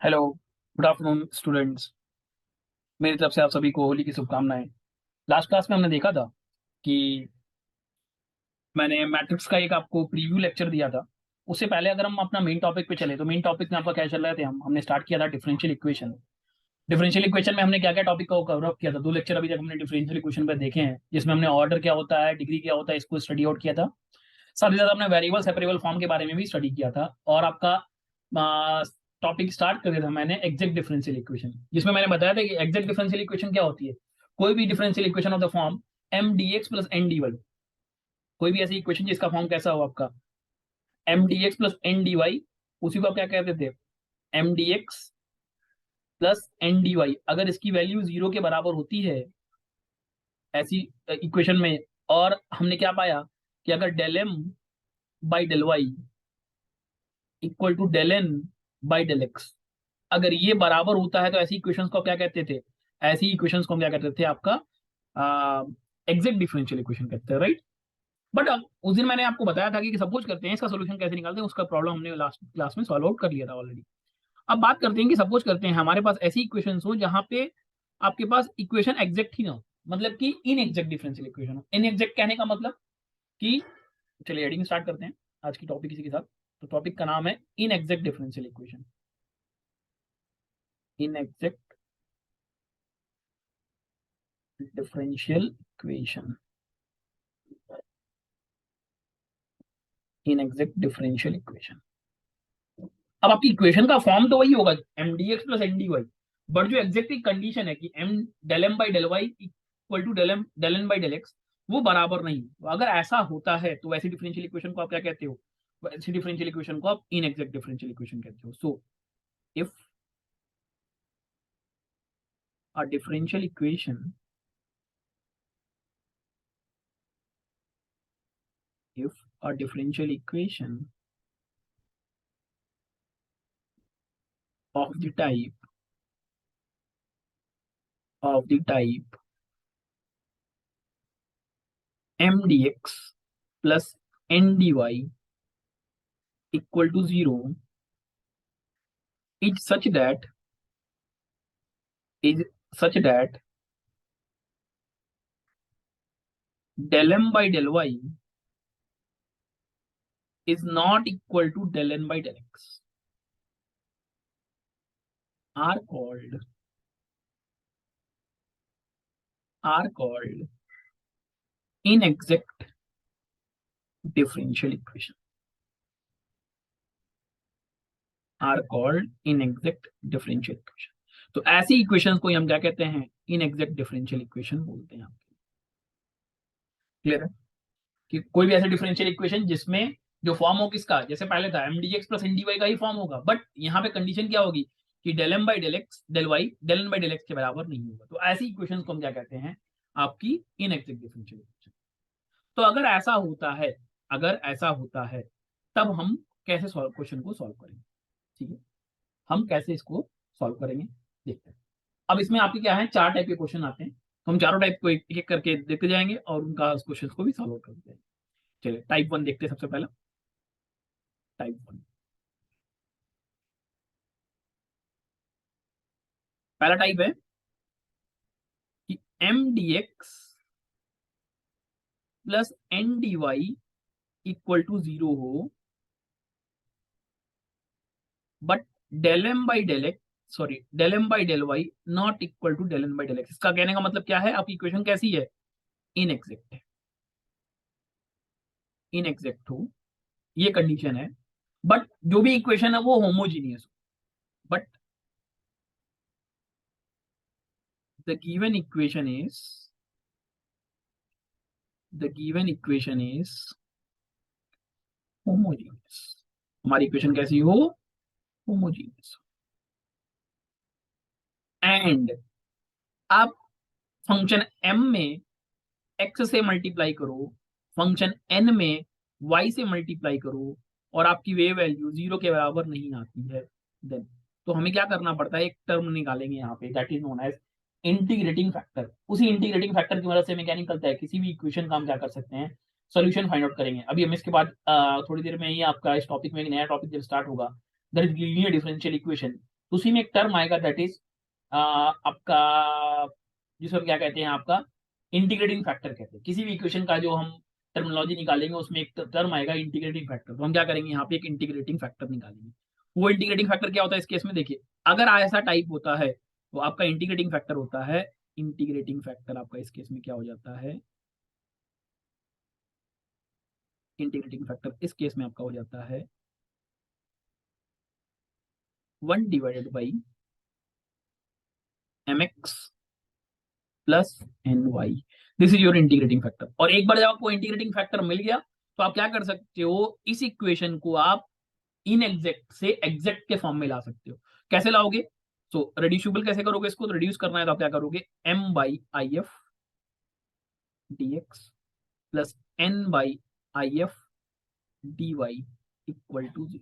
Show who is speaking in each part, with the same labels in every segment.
Speaker 1: Hello, good afternoon students. मेरी तरफ से आप सभी को होली की शुभकामनाएं। लास्ट क्लास में हमने देखा था कि मैंने मैट्रिक्स का एक आपको प्रीव्यू लेक्चर दिया था। उससे पहले अगर हम अपना मेन टॉपिक पे चले तो मेन टॉपिक में आपका क्या चल रहे थे, हमने स्टार्ट किया था डिफरेंशियल इक्वेशन। डिफरेंशियल इक्वेशन में हमने क्या क्या टॉपिक को कवर अप किया था, दो लेक्चर अभी तक हमने डिफरेंशियल इक्वेशन पे देखे हैं, जिसमें हमने ऑर्डर क्या होता है, डिग्री क्या होता है, इसको स्टडी आउट किया था। साथ ही साथ हमने वेरिएबल सेपरेबल फॉर्म के बारे में भी स्टडी किया था। और आपका टॉपिक स्टार्ट कर दिया था मैंने एग्जैक्ट डिफरेंशियल इक्वेशन, जिसमें मैंने बताया था कि एग्जैक्ट डिफरेंशियल इक्वेशन क्या होती है। कोई भी differential equation of the form m D x plus N D y, कोई भी ऐसी इक्वेशन जिसका फॉर्म कैसा हो आपका m D x plus N D y, उसी को आप क्या कहते थे, m D x plus N D y. अगर इसकी वैल्यू जीरो के बराबर होती है ऐसी इक्वेशन में, और हमने क्या पाया कि अगर del M by del y equal to del N by del x, अगर ये बराबर होता है तो ऐसी इक्वेशंस को आप क्या कहते थे, ऐसी इक्वेशंस को हम क्या कहते थे, आपका एग्जैक्ट डिफरेंशियल इक्वेशन कहते हैं, राइट। बट अब उस दिन मैंने आपको बताया था कि सपोज करते हैं इसका सोल्यूशन कैसे निकालते हैं, उसका प्रॉब्लम हमने लास्ट क्लास में सॉल्व आउट कर लिया था ऑलरेडी। अब बात करते हैं कि सपोज करते हैं हमारे पास ऐसी इक्वेशंस हो जहां पे आपके पास इक्वेशन एग्जैक्ट ही ना हो, मतलब कि इन एग्जैक्ट डिफरेंशियल इक्वेशन हो। इन एग्जैक्ट कहने का मतलब कि, चलिए हेडिंग स्टार्ट करते हैं आज की टॉपिक इसी के साथ। तो टॉपिक का नाम है inexact differential equation. Inexact differential equation, inexact differential equation. अब आपकी इक्वेशन का फॉर्म तो वही होगा m D x plus N D y, but जो एग्जैक्ट कंडीशन है कि m del M by del y equal to del N by del x, वो बराबर नहीं। तो अगर ऐसा होता है तो वैसी डिफरेंशियल इक्वेशन को आप क्या कहते हो, वैसी डिफरेंशियल इक्वेशन को आप इन एग्जैक्ट डिफरेंशियल इक्वेशन कहते हो। So if a differential equation, if a differential equation of the type m dx plus n dy equal to 0 is is such that del m by del y is not equal to del n by del x are called inexact differential equation, are called inexact differential equation। तो ऐसी equations को हम क्या कहते हैं, इनएग्जैक्ट differential equation बोलते हैं। Clear है कि कोई भी ऐसे डिफरेंशियल इक्वेशन जिसमें जो फॉर्म हो किसका, जैसे पहले था m D x plus N D Y का ही फॉर्म होगा, बट यहाँ पे कंडीशन क्या होगी कि del M by del x del y del N by del x के बराबर नहीं होगा। तो ऐसी इक्वेशन को हम क्या कहते हैं, आपकी इनएग्जैक्ट डिफरेंशियल इक्वेशन। तो अगर ऐसा होता है, अगर ऐसा होता है तब हम कैसे सॉल्व क्वेश्चन को सॉल्व करेंगे, ठीक है, हम कैसे इसको सॉल्व करेंगे देखते हैं। अब इसमें आपके क्या है, चार टाइप के क्वेश्चन आते हैं, तो हम चारों टाइप को एक एक करके देखते जाएंगे और उनका क्वेश्चन को भी सॉल्व करते जाएंगे। चलिए टाइप वन देखते हैं सबसे पहला। टाइप वन, पहला टाइप है कि m D x plus N D Y equal to 0 हो, but del M by del x, sorry del M by del y not equal to del N by del x. इसका कहने का मतलब क्या है, आपकी इक्वेशन कैसी है, इनएग्जैक्ट है, इनएग्जैक्ट हो, ये कंडीशन है। बट जो भी इक्वेशन है वो होमोजीनियस हो, but the given equation is homogeneous. हमारी इक्वेशन कैसी हो, होमोजीनियस। एंड आप फंक्शन m में x से मल्टीप्लाई करो, फंक्शन n में y से मल्टीप्लाई करो, और आपकी वे वैल्यू 0 के बराबर नहीं आती है, देन तो हमें क्या करना पड़ता है, एक टर्म निकालेंगे यहाँ पे, that is known as integrating factor. उसी इंटीग्रेटिंग फैक्टर की मदद से हमें क्या निकलता है, किसी भी इक्वेशन का हम क्या कर सकते हैं, सोल्यूशन फाइंड आउट करेंगे। अभी हम इसके बाद थोड़ी देर में ही आपका इस टॉपिक में एक नया टॉपिक जब स्टार्ट होगा, that is linear differential equation. उसी में एक टर्म आएगा दैट इज आपका, जिसको क्या कहते हैं, आपका इंटीग्रेटिंग फैक्टर कहते हैं। किसी भी इक्वेशन का जो हम टर्मिनोलॉजी निकालेंगे उसमें एक टर्म आएगा इंटीग्रेटिंग फैक्टर, तो हम क्या करेंगे यहाँ पे एक इंटीग्रेटिंग फैक्टर निकालेंगे। वो इंटीग्रेटिंग फैक्टर क्या होता है इस केस में, देखिए अगर ऐसा टाइप होता है तो आपका इंटीग्रेटिंग फैक्टर होता है, इंटीग्रेटिंग फैक्टर आपका इस केस में क्या हो जाता है, इंटीग्रेटिंग फैक्टर इस केस में आपका हो जाता है 1/mx plus N y, this is your integrating factor. और एक बार जब आपको इंटीग्रेटिंग फैक्टर मिल गया तो आप क्या कर सकते हो, इस इक्वेशन को आप इनएग्जैक्ट से एग्जैक्ट के फॉर्म में ला सकते हो। कैसे लाओगे, सो रिड्यूसिबल कैसे करोगे, इसको तो रिड्यूस करना है तो आप क्या करोगे, m by I F D x plus n by I F d Y equal to 0।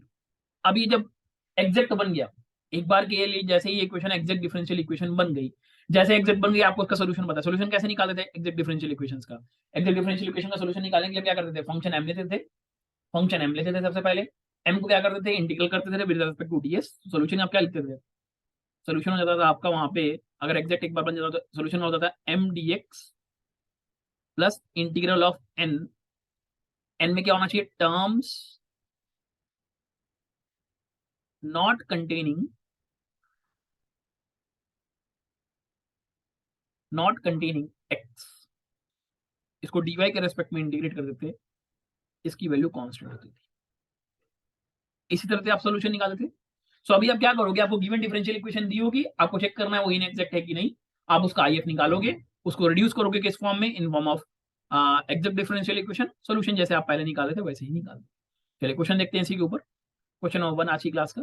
Speaker 1: अब ये जब एग्जैक्ट बन गया, एक बार के लिए जैसे ही इक्वेशन एग्जैक्ट डिफरेंशियल इक्वेशन बन गई, जैसे एग्जैक्ट बन गई आपको उसका सॉल्यूशन पता है। सॉल्यूशन कैसे निकालते थे एग्जैक्ट डिफरेंशियल इक्वेशंस का, एग्जैक्ट डिफरेंशियल इक्वेशन का सॉल्यूशन निकालने के लिए क्या करते थे, फंक्शन एम लेते थे, फंक्शन एम लेते थे सबसे पहले, एम को क्या करते थे, इंटीग्रल करते थे with respect to TS, solution आप क्या लिखते थे, सॉल्यूशन हो जाता था आपका वहां पे, अगर एग्जैक्ट एक बार बन जाता था सॉल्यूशन होता था m D x plus integral of n, n में क्या होना चाहिए, टर्म्स नॉट कंटेनिंग एक्स, इसको डीवाई के रेस्पेक्ट में इंटीग्रेट कर देते, इसकी वैल्यू कांस्टेंट होती थी। इसी तरह से आप सॉल्यूशन निकालते थे। सो अभी आप क्या करोगे, आपको गिवन डिफरेंशियल इक्वेशन दी होगी, आपको चेक करना है वो इनएग्जैक्ट है कि नहीं, आप उसका आईएफ निकालोगे, उसको रिड्यूस करोगे किस फॉर्म में, in form of exact differential equation, solution जैसे आप पहले निकाले थे वैसे ही निकाल। चलिए क्वेश्चन देखते हैं इसी के ऊपर। क्वेश्चन नंबर 1 आज की क्लास का,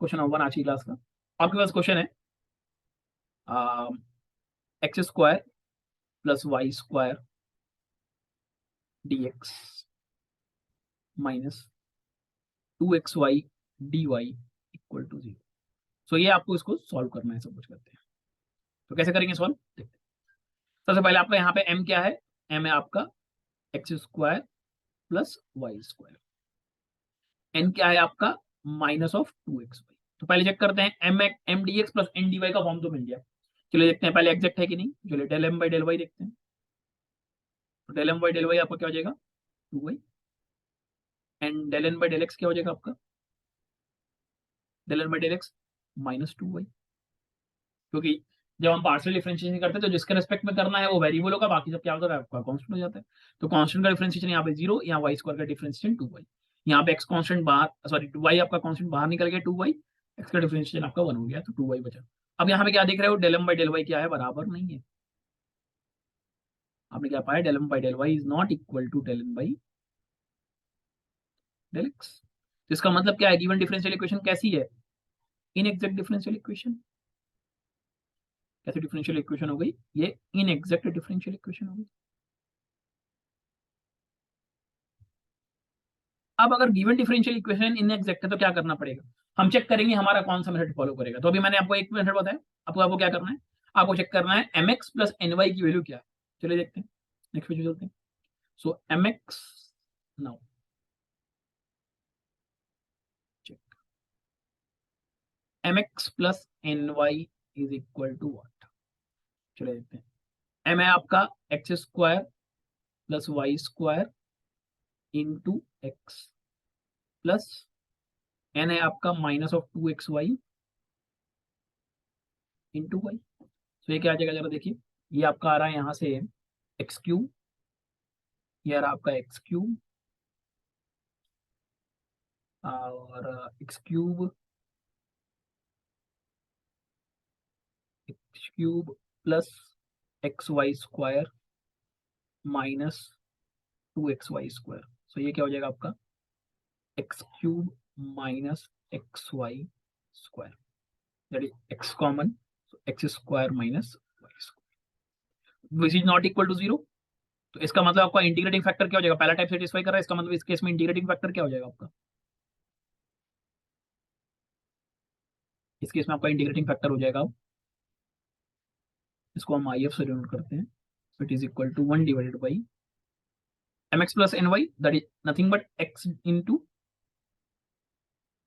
Speaker 1: क्वेश्चन नंबर 1 आज की क्लास का आपके पास क्वेश्चन है, x square plus Y square D x minus 2xy dy equal to 0। So ये आपको इसको सॉल्व करना है, सब कुछ करते हैं। तो कैसे करेंगे सॉल्व, देखते हैं। सबसे पहले आपका यहाँ पे m क्या है, m है आपका x square plus Y square, n क्या है आपका माइनस ऑफ 2xy। तो पहले चेक करते हैं, m D x plus N D Y का फॉर्म तो मिल गया, चलिए देखते हैं पहले एग्जैक्ट है कि नहीं। चलिए del M by del y देखते हैं, तो del M by del y आपका क्या हो जाएगा 2y, and del N by del x क्या हो जाएगा आपका, del N by del x minus 2y, क्योंकि जब हम पार्शियल डिफरेंशिएशन करते हैं तो जिसके रेस्पेक्ट में करना है वो वेरिएबल होगा, बाकी सब क्या होता है आपका कांस्टेंट हो जाता है। तो कांस्टेंट का डिफरेंशिएशन यहाँ पे 0, यहाँ वाई स्क्वायर का डिफरेंशिएशन 2y, यहाँ पे एक्स कांस्टेंट बाहर, सॉरी वाई आपका कांस्टेंट बाहर निकल गया 2y, एक्स का डिफरेंशिएशन आपका 1 हो गया तो 2y बचा। अब यहाँ पे क्या देख रहे हो, del M by del Y क्या है, बराबर नहीं है। आपने क्या पाया, del M by del Y is not equal to del M by del x. तो इसका मतलब क्या है, गिवन डिफरेंशियल इक्वेशन कैसी है, इनएग्जैक्ट डिफरेंशियल इक्वेशन। कैसे डिफरेंशियल इक्वेशन हो गई, ये इनएग्जैक्ट डिफरेंशियल इक्वेशन हो गई। अब अगर गिवन डिफरेंशियल इक्वेशन इनएग्जैक्ट है तो क्या करना पड़ेगा, हम चेक करेंगे हमारा कौन सा मेथड फॉलो करेगा। तो अभी मैंने आपको एक मेथड बताया, आपको क्या करना है, आपको चेक करना है M x plus N Y की वैल्यू क्या है। चलिए देखते हैं, नेक्स्ट पेज चलते हैं। So M X, now check M x plus N Y is equal to what. चलिए देखते हैं, एम है आपका x square plus Y square into X plus N है आपका minus of 2xy into y. तो ये क्या आ जाएगा जरा देखिए, ये आपका आ रहा है यहाँ से एक्स क्यूब, ये आ रहा आपका एक्स क्यूब और X cube plus x Y square minus 2xy square. So ये क्या हो जाएगा आपका x cube minus x Y square, that is X common, so X square minus Y square which is not equal to 0। तो इसका मतलब आपका integrating factor क्या हो जाएगा, पहला टाइप सेटिस्फाई कर रहा है, इसका मतलब इस केस में इंटीग्रेटिंग फैक्टर क्या हो जाएगा आपका, इस केस में आपका इंटीग्रेटिंग फैक्टर हो जाएगा, इसको हम आई एफ से डिनोट करते हैं, it is equal to 1 divided by m x plus N y, that is nothing but x into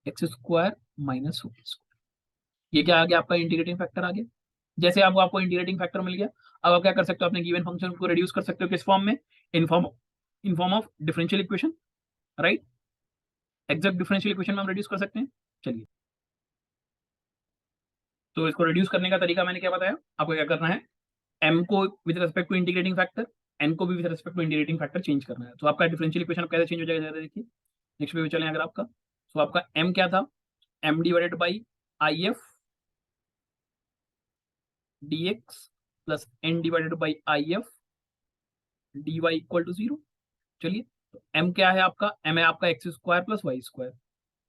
Speaker 1: x square minus whole square. ये क्या आ गया आपका इंटीग्रेटिंग फैक्टर आ गया। जैसे आपको इंटीग्रेटिंग फैक्टर मिल गया, अब आप क्या कर सकते हो, अपने गिवन फंक्शन को रिड्यूस कर सकते हो किस फॉर्म में, in form of differential equation, right. Exact differential equation में हम रिड्यूस कर सकते हैं। चलिए, तो इसको रिड्यूस करने का तरीका मैंने क्या बताया आपको, क्या करना है, m को with respect to integrating factor, n को भी with respect to integrating factor change करना है। तो आपका डिफरेंशियल इक्वेशन कैसे चेंज हो जाएगा, जरा देखिए। नेक्स्ट पे चलें अगर आपका, तो आपका m क्या था, m divided by I F D x plus n divided by I F d Y equal to zero. चलिए, तो m क्या है आपका, m है आपका x square plus Y square,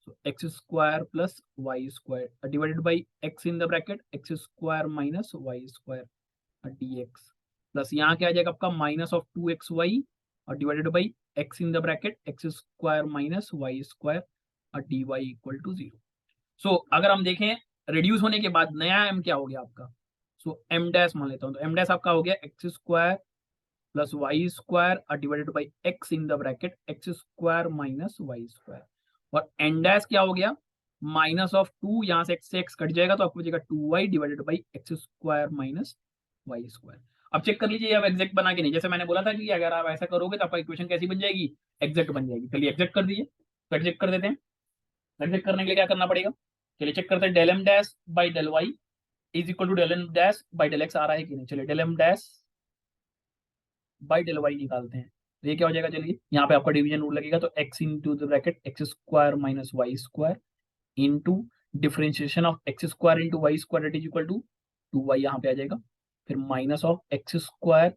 Speaker 1: so x square plus Y square divided by x in the bracket x square minus Y square D x, plus यहाँ क्या आ जाएगा आपका minus of two x y और divided by x in the bracket x square minus Y square D Y equal to zero. So अगर हम देखें reduce होने के बाद नया m क्या हो गया आपका, सो m डैश मान लेता हूँ, तो m डैश आपका हो गया x square plus Y square divided by x in the bracket x square minus Y square, और एन डैश क्या हो गया, माइनस ऑफ टू, यहाँ से एक्स कट जाएगा तो आपको बचेगा two y divided by x square minus Y square. अब चेक कर लीजिए अब एग्जैक्ट बना के नहीं, जैसे मैंने बोला था कि अगर आप ऐसा करोगे तो आपका इक्वेशन कैसी बन जाएगी, एग्जैक्ट बन जाएगी। चलिए एग्जैक्ट कर दीजिए, तो एग्जैक्ट कर देते हैं। एग्जैक्ट करने के लिए क्या करना पड़ेगा, चलिए चेक करते हैं, del M dash by del Y is equal to del M dash by del X आ रहा है कि नहीं। चलिए del M dash by del Y निकालते हैं, तो ये क्या हो जाएगा, चलिए यहाँ पे आपका डिवीजन रूल लगेगा, तो x into the bracket x square minus Y square into differentiation of x square into Y square it is equal to two y, यहाँ पे आ जाएगा, फिर minus of x square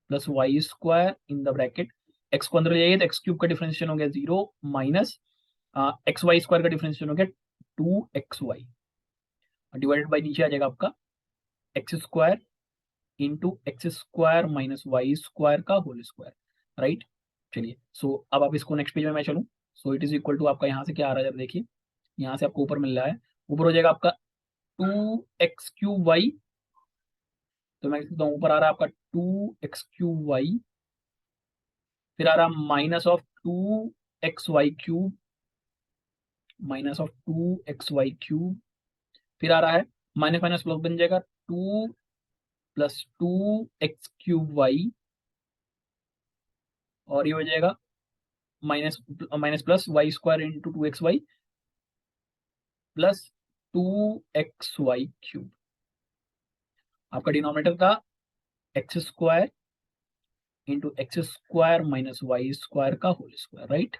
Speaker 1: plus Y square in the bracket, x को अंदर ले जाइए तो एक्स क्यूब का डिफरेंशिएशन हो गया zero minus x Y square का डिफरेंशिएशन हो गया two x y divided by नीचे आ जाएगा आपका x square into x square minus Y square का होल स्क्वायर, राइट। चलिए, सो अब आप इसको नेक्स्ट पेज में मैं चलूँ, so it is equal to आपका यहाँ से क्या आ रहा है, जब देखिए यहाँ से आपको ऊपर मिल रहा है, ऊपर हो जाएगा आपका टू एक्स क्यूब वाई, तो मैं लिखता हूँ ऊपर आ रहा है आपका टू एक्स क्यूब वाई, फिर आ रहा minus of two x Y cube, minus of two x Y cube, फिर आ रहा है माइनस माइनस प्लस बन जाएगा two plus two X cube Y, और ये हो जाएगा minus minus plus Y square into two x Y plus two x Y cube. आपका डिनोमिनेटर था X square into x square minus Y square का whole square, right.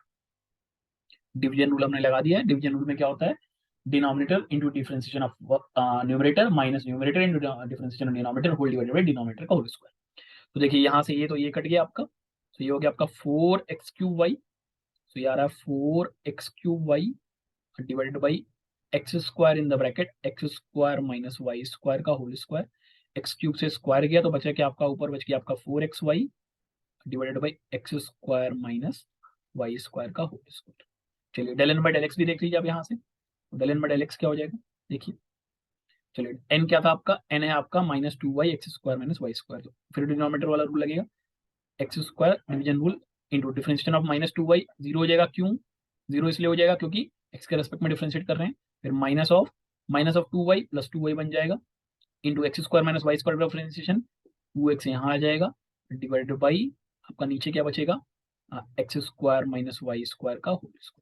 Speaker 1: Division rule हमने लगा दिया है। डिवीजन रूल में क्या होता है, denominator into differentiation of numerator minus numerator into differentiation of denominator whole divided by denominator का होल स्क्वायर। तो देखिए यहाँ से ये तो ये कट गया आपका, तो ये हो गया आपका फोर एक्स क्यूब वाई, तो ये आ रहा है four x cube y divided by x square in the bracket x square minus Y square का होल स्क्वायर, एक्स क्यूब से स्क्वायर गया तो बचा क्या आपका, ऊपर बच गया आपका four x y divided by x square minus Y square का होल स्क्वायर। चलिए del N by del x भी देख लीजिए आप यहाँ से, del N by del x क्या हो जाएगा, देखिए। चलिए एन क्या था आपका, एन है आपका minus two y x square minus Y square, तो फिर डिनोमिनेटर वाला रूल लगेगा, x square division rule into differentiation of minus two y, zero हो जाएगा, क्यों जीरो इसलिए हो जाएगा क्योंकि एक्स के रेस्पेक्ट में डिफरेंशिएट कर रहे हैं, फिर minus of two y plus two y बन जाएगा into x square minus Y square differentiation, two x यहाँ आ जाएगा डिवाइडेड बाई आपका नीचे क्या बचेगा, x square minus Y square का होल स्क्वायर।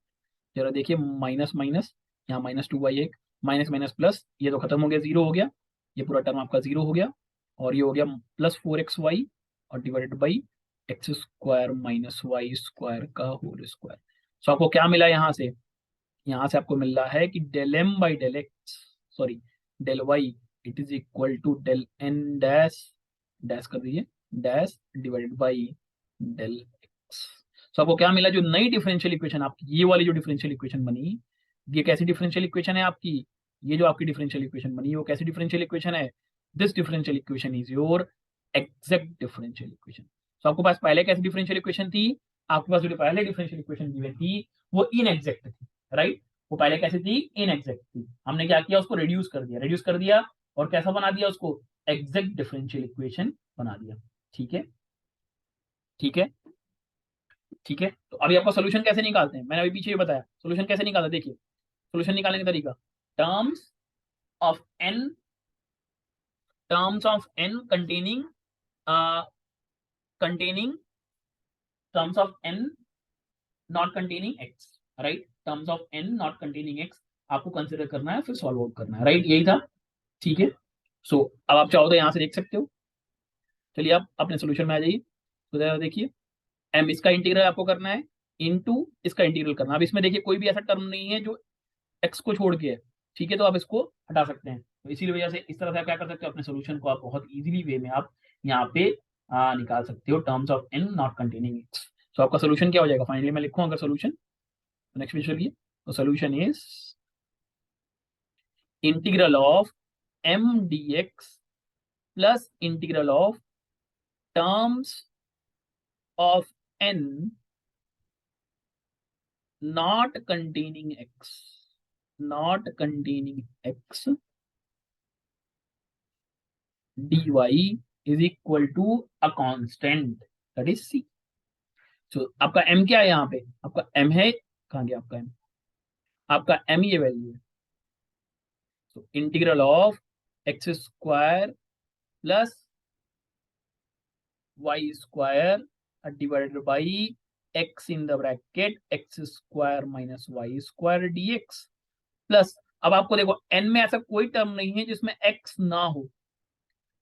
Speaker 1: जरा देखिए माइनस माइनस, यहाँ माइनस टू वाई एक, माइनस माइनस प्लस, ये तो खत्म हो गया, जीरो हो गया, ये पूरा टर्म आपका जीरो हो गया, और ये हो गया प्लस फोर एक्स वाई और divided by x square minus Y square का होल स्क्वायर। सो आपको क्या मिला यहाँ से आपको मिल रहा है कि del M by del x, sorry del Y it is equal to del N dash, dash कर दीजिए, dash divided by del X. So आपको क्या मिला, जो नई डिफरेंशियल इक्वेशन आपकी, ये वाली जो डिफरेंशियल इक्वेशन बनी, ये कैसी डिफरेंशियल इक्वेशन है आपकी, ये जो आपकी डिफरेंशियल इक्वेशन बनी वो कैसी डिफरेंशियल इक्वेशन है, this differential equation is your exact differential equation. तो आपके पास पहले कैसी डिफरेंशियल इक्वेशन थी, आपके पास जो पहले डिफरेंशियल इक्वेशन गिवन थी वो इनएग्जैक्ट थी, राइट। वो पहले कैसी थी, इनएग्जैक्ट थी, हमने क्या किया उसको रिड्यूस कर दिया और कैसा बना दिया उसको, एग्जैक्ट डिफरेंशियल इक्वेशन बना दिया। ठीक है, ठीक है, ठीक है। तो अभी आपका सोल्यूशन कैसे निकालते हैं, मैंने अभी पीछे ही बताया सोल्यूशन कैसे निकाला, देखिए सोल्यूशन निकालने का तरीका, terms of n containing containing terms of n not containing x, right, terms of n not containing x आपको कंसिडर करना है, फिर सॉल्व आउट करना है, राइट, यही था, ठीक है। सो अब आप चाहो तो यहां से देख सकते हो। चलिए आप अपने सोल्यूशन में आ जाइए। तो देखिए m इसका इंटीग्रल आपको करना है, इनटू इसका इंटीग्रल करना है। अब इसमें देखिए कोई भी ऐसा टर्म नहीं है जो x को छोड़ के है, ठीक है, तो आप इसको हटा सकते हैं। तो इसी वजह से इस तरह से आप क्या कर सकते हो, अपने सोल्यूशन को आप बहुत इजीली वे में आप यहाँ पे निकाल सकते हो, terms of n not containing x। तो आपका सोल्यूशन क्या हो जाएगा, फाइनली मैं लिखूं अगर सोल्यूशन, नेक्स्ट पेज चलिए। तो solution is integral of m dx plus integral of terms of n not containing x dy is equal to a constant, that is c। तो आपका m क्या है, यहाँ पे आपका m है, कहाँ गया आपका m, आपका m ये वैल्यू है। तो integral of x square plus Y square divided by x in the bracket x square minus Y square dx plus, अब आपको देखो n में ऐसा कोई टर्म नहीं है जिसमें x ना हो।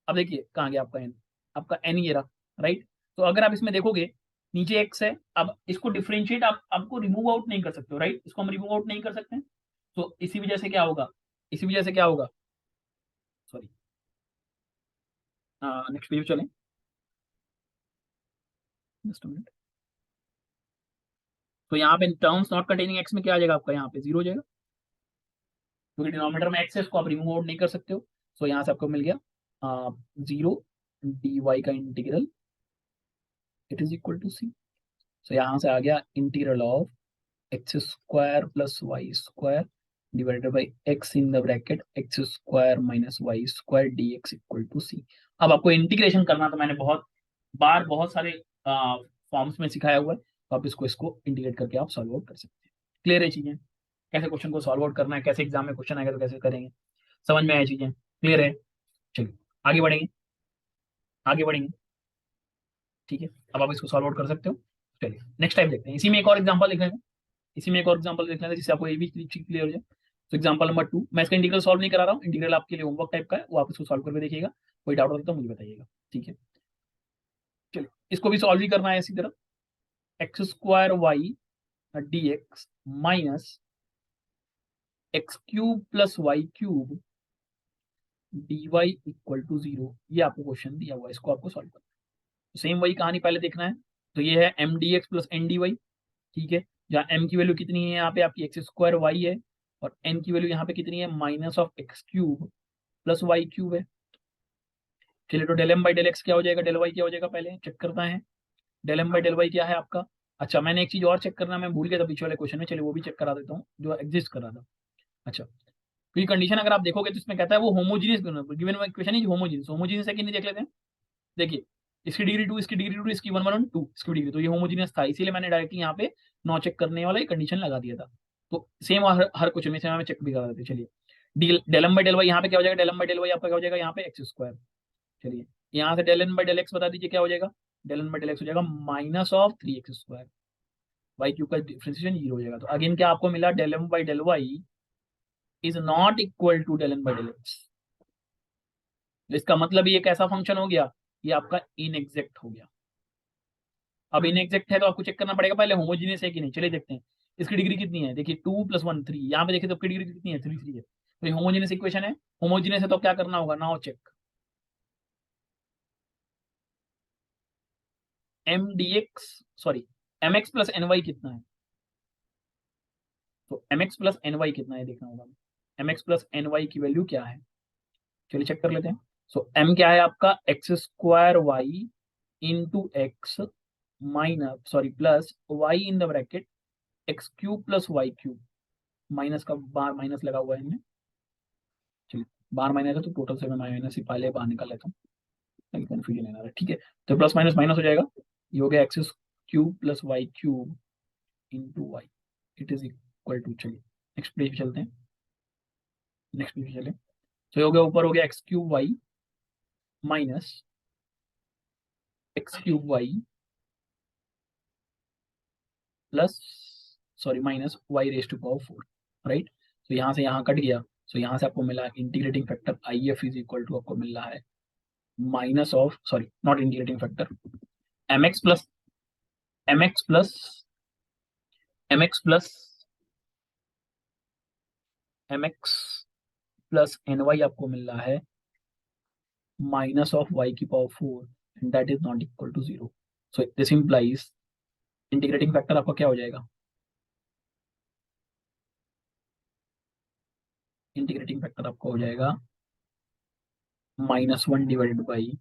Speaker 1: अब देखिए कहाँ गया आपका n, आपका n ये रहा, राइट। तो अगर आप इसमें देखोगे नीचे x है, अब इसको डिफरेंशिएट आपको रिमूव आउट नहीं कर सकते हो, राइट, इसको हम रिमूव आउट नहीं कर सकते हैं। तो इसी वजह से क्या होगा, सॉरी, नेक्स्ट पेज चलें, जस्ट अ मिनट। तो यहाँ पे टर्म्स नॉट कंटेनिंग एक्स में क्या आ जाएगा आपका, यहाँ पे जीरो हो जाएगा, क्योंकि डिनोमिनेटर में एक्स है, इसको आप रिमूव आउट नहीं कर सकते हो। सो यहाँ से आपको मिल गया जीरो डी वाई का integral, it is equal to C. So यहाँ से आ गया integral of x square plus Y square divided by x in the bracket x square minus Y square D x equal to C. अब आपको integration करना, तो मैंने बहुत बार बहुत सारे फॉर्म्स में सिखाया हुआ है, तो आप इसको इंटीग्रेट करके आप सॉल्व आउट कर सकते हैं। क्लियर है चीजें, कैसे क्वेश्चन को सॉल्व आउट करना है, कैसे एग्जाम में क्वेश्चन आएगा तो कैसे करेंगे, समझ में आया चीजें, क्लियर है। चलिए आगे बढ़ेंगे, आगे बढ़ेंगे, ठीक है। अब आप इसको सॉल्व आउट कर सकते हो। चलिए नेक्स्ट टाइम देखते हैं, इसी में एक और एग्जांपल देख लेंगे, इसी में एक और एग्जांपल देख लेते हैं जिससे आपको ये भी चीज क्लियर हो जाए। तो एग्जांपल नंबर 2, मैं इसका इंटीग्रल सॉल्व नहीं करा रहा हूँ, इंटीग्रल आपके लिए होमवर्क टाइप का है, वो आप इसको सॉल्व करके देखिएगा, कोई डाउट होता तो मुझे बताइएगा, ठीक है। चलिए इसको भी सॉल्व ही करना है इसी तरह, x square y d x minus x cube plus y cube d Y equal to zero, ये आपको क्वेश्चन दिया हुआ है, इसको आपको सॉल्व करना है। सेम वही कहानी पहले देखना है। तो ये है m D x plus N D y, ठीक है, जहाँ एम की वैल्यू कितनी है यहाँ पे आपकी एक्स स्क्वायर वाई है, और एन की वैल्यू यहाँ पे कितनी है minus of x cube plus y cube है। चलिए तो del M by del x क्या हो जाएगा, डेल वाई क्या हो जाएगा, पहले चेक करता है। Del M by del Y क्या है आपका, अच्छा मैंने एक चीज और चेक करना मैं भूल गया था पिछले वाले क्वेश्चन में, चलिए वो भी चेक करा देता हूँ जो एग्जिस्ट कर रहा था। अच्छा, तो ये कंडीशन अगर आप देखोगे तो इसमें कहता है वो homogeneous given question is homogeneous, homogeneous है कि नहीं देख लेते हैं। देखिए इसकी डिग्री 2, इसकी डिग्री 2, इसकी 1 1 2 इसकी डिग्री, तो ये होमोजीनियस था, इसीलिए मैंने डायरेक्टली यहाँ पे नॉ चेक करने वाला कंडीशन लगा दिया था। तो सेम हर क्वेश्चन में से हमें चेक भी करा देते। चलिए del M by del y यहाँ पे क्या हो जाएगा, del M by del y आपका क्या हो जाएगा यहाँ पे एक्स स्क्वायर। चलिए यहाँ से del N by del x बता दीजिए क्या हो जाएगा, del N by del x हो जाएगा minus of 3x square, y cube का डिफरेंशिएशन 0 हो जाएगा। तो अगेन क्या आपको मिला, del M by del Y is not equal to del N by del x. इसका मतलब ये कैसा फंक्शन हो गया, ये आपका इनएग्जैक्ट हो गया। अब इनएग्जैक्ट है तो आपको चेक करना पड़ेगा पहले होमोजीनियस है कि नहीं। चलिए देखते हैं इसकी डिग्री कितनी है, देखिए 2 + 1 3, यहाँ पे देखिए तो आपकी डिग्री कितनी है 3 3 है, तो ये होमोजीनियस इक्वेशन है। होमोजीनियस है तो क्या करना होगा, now check m D x, sorry m x plus N y कितना है, तो m x plus N y कितना है देखना होगा, m x plus N Y की वैल्यू क्या है, चलिए चेक कर लेते हैं। सो एम क्या है आपका x square y into x minus sorry plus y in the bracket x cube plus y cube, minus का बार माइनस लगा हुआ है इनमें, चलिए बार माइनस है तो टोटल से मैं माइनस ही पहले बाहर निकाल लेता हूँ, कन्फ्यूजन है ना, ठीक है। तो प्लस माइनस माइनस हो जाएगा, ये हो गया x cube plus y cube into y, it is equal to, चलिए नेक्स्ट पेज पे चलते हैं। नेक्स्ट पे चले, तो ये हो गया, ऊपर हो गया x cube y minus x cube y plus, sorry minus y raise to power 4, right. तो यहाँ से यहाँ कट गया, तो यहाँ से आपको मिला integrating factor I F is equal to, आपको मिल रहा है minus of, sorry not integrating factor, m x plus m x plus m x plus m x plus N y आपको मिल रहा है माइनस ऑफ वाई की power 4, and that is not equal to 0। So this implies integrating factor आपका क्या हो जाएगा, integrating factor आपका हो जाएगा -1 डिवाइडेड बाई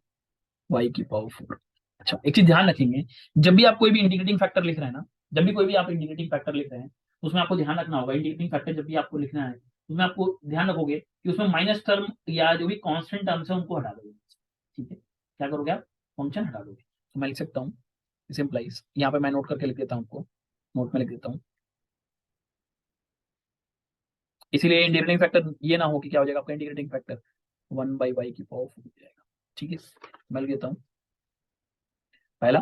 Speaker 1: वाई की पावर 4। अच्छा, एक चीज ध्यान रखेंगे, जब भी आप कोई भी इंटीग्रेटिंग फैक्टर लिख रहे हैं ना, जब भी कोई भी आप इंटीग्रेटिंग फैक्टर लिख रहे हैं, तो उसमें आपको ध्यान रखना होगा, इंटीग्रेटिंग फैक्टर जब भी आपको लिखना है, उसमें आपको ध्यान रखोगे कि उसमें माइनस टर्म या जो भी कांस्टेंट टर्म्स है उनको हटा दोगे। ठीक है, क्या करोगे आप, फंक्शन हटा दोगे। तो मैं लिख सकता हूँ इस इम्प्लाइज, यहाँ पे मैं नोट करके लिख देता हूँ, आपको नोट में लिख देता हूँ। इसीलिए इंटीग्रेटिंग फैक्टर ये ना हो कि क्या हो जाएगा आपका इंटीग्रेटिंग फैक्टर 1/y की पावर 4 हो जाएगा। ठीक है, मैं लिख देता हूँ पहला,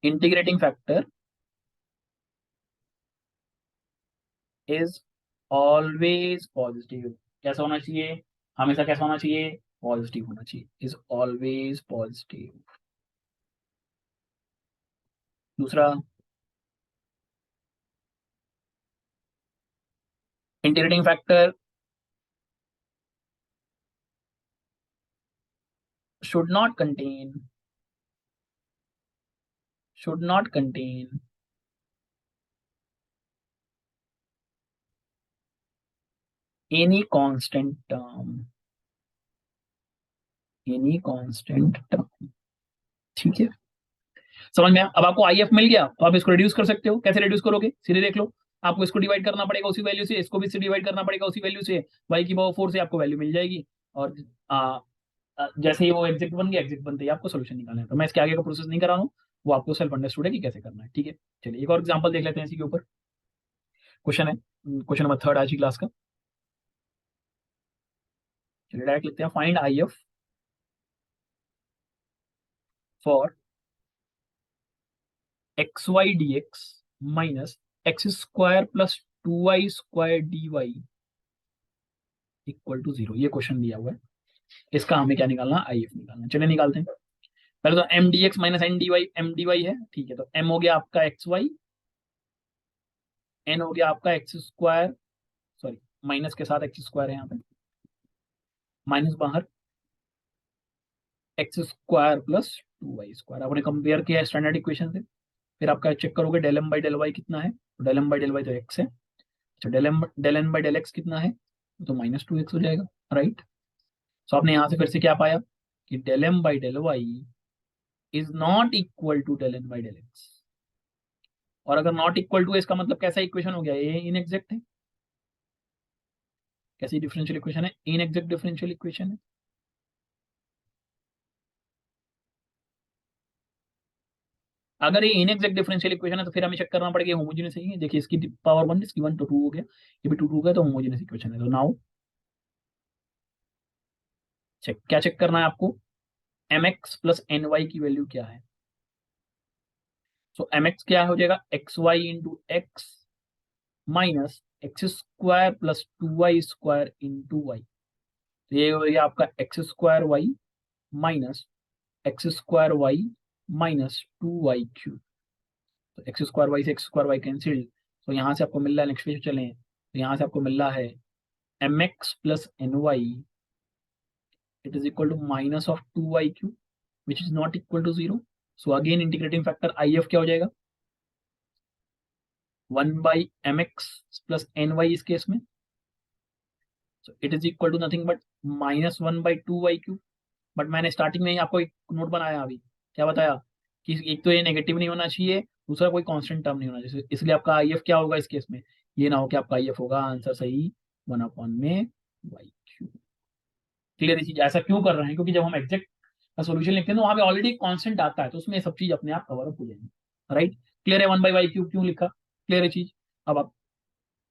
Speaker 1: integrating factor is always positive. कैसा होना चाहिए, हमेशा कैसा होना चाहिए, पॉजिटिव होना चाहिए, इज ऑलवेज पॉजिटिव। दूसरा, integrating factor should not contain should not contain any constant term, any constant term. ठीक है, समझ में आया? अब आपको आई एफ मिल गया, तो आप इसको रिड्यूस कर सकते हो। कैसे रिड्यूस करोगे, सीधे देख लो, आपको इसको डिवाइड करना पड़ेगा उसी वैल्यू से, इसको भी से डिवाइड करना पड़ेगा उसी वैल्यू से, वाई की पावर 4 से आपको वैल्यू मिल जाएगी। और जैसे ही वो एग्जैक्ट बन गया, एग्जैक्ट बनते ही आपको सोल्यूशन निकालना है। तो मैं इसके आगे का प्रोसेस नहीं करा हूँ, वो आपको सेल्फ अंडरस्टूड है कि कैसे करना है। ठीक है, चलिए एक और एग्जांपल देख लेते हैं इसी के ऊपर। क्वेश्चन है, क्वेश्चन नंबर 3 आज की क्लास का। चलिए डायरेक्ट लिखते हैं, find I F for x y d x minus x square plus 2y² dy equal to 0। ये क्वेश्चन दिया हुआ है, इसका हमें क्या निकालना, आई एफ निकालना। चलिए निकालते हैं। पहले तो m D x minus n D y है। ठीक है, तो एम हो गया आपका एक्स वाई, एन हो गया आपका एक्स स्क्वायर, सॉरी माइनस के साथ एक्स स्क्वायर है यहाँ पे, माइनस बाहर एक्स स्क्वायर प्लस 2y²। आपने कंपेयर किया स्टैंडर्ड इक्वेशन से, फिर आपका चेक करोगे del M by del y कितना है, तो del M by del y तो एक्स है। अच्छा, del N by del x कितना है, तो -2x हो जाएगा, राइट। सो आपने यहाँ से फिर से क्या पाया कि del M by del Y is not equal to del N by del x. और अगर नॉट इक्वल टू, इसका मतलब कैसा इक्वेशन हो गया, ये इनएग्जैक्ट है। कैसी डिफरेंशियल इक्वेशन है, इनएग्जैक्ट डिफरेंशियल इक्वेशन है। अगर ये इनएग्जैक्ट डिफरेंशियल इक्वेशन है, तो फिर हमें चेक करना पड़ेगा होमोजेनियस है। देखिए इसकी पावर 1, इसकी 1 तो 2 हो गया, ये भी 2 2 हो गया, तो होमोजेनियस इक्वेशन है। तो नाउ चेक, क्या चेक करना है आपको, m x plus N Y की वैल्यू क्या है। सो एम एक्स क्या हो जाएगा, x y into x minus x square plus 2y² into y. तो ये हो गया आपका x square y minus x square y minus 2y³। तो एक्स स्क्वायर वाई से एक्स स्क्वायर वाई कैंसिल, तो यहाँ से आपको मिल रहा है, नेक्स्ट पेज चलें, तो यहाँ से आपको मिल रहा है M x plus N y it is equal to minus of 2y³ which is not equal to 0। So again integrating factor I F क्या हो जाएगा, 1/mx प्लस एन वाई इस केस में, so it is equal to nothing but -1/2y³। But मैंने starting में ही आपको एक नोट बनाया अभी, क्या बताया कि एक तो ये नेगेटिव नहीं होना चाहिए, दूसरा कोई कांस्टेंट टर्म नहीं होना चाहिए, इसलिए आपका आई एफ क्या होगा इस केस में, ये ना हो कि आपका आई एफ होगा आंसर सही 1/y³। क्लियर है चीज, ऐसा क्यों कर रहे हैं, क्योंकि जब हम एग्जैक्ट का सोल्यूशन लिखते हैं तो वहां पे ऑलरेडी कांस्टेंट आता है, तो उसमें सब चीज अपने आप कवर अप हो जाएंगी, राइट। क्लियर है, 1/y³ क्यों लिखा, क्लियर है चीज। अब आप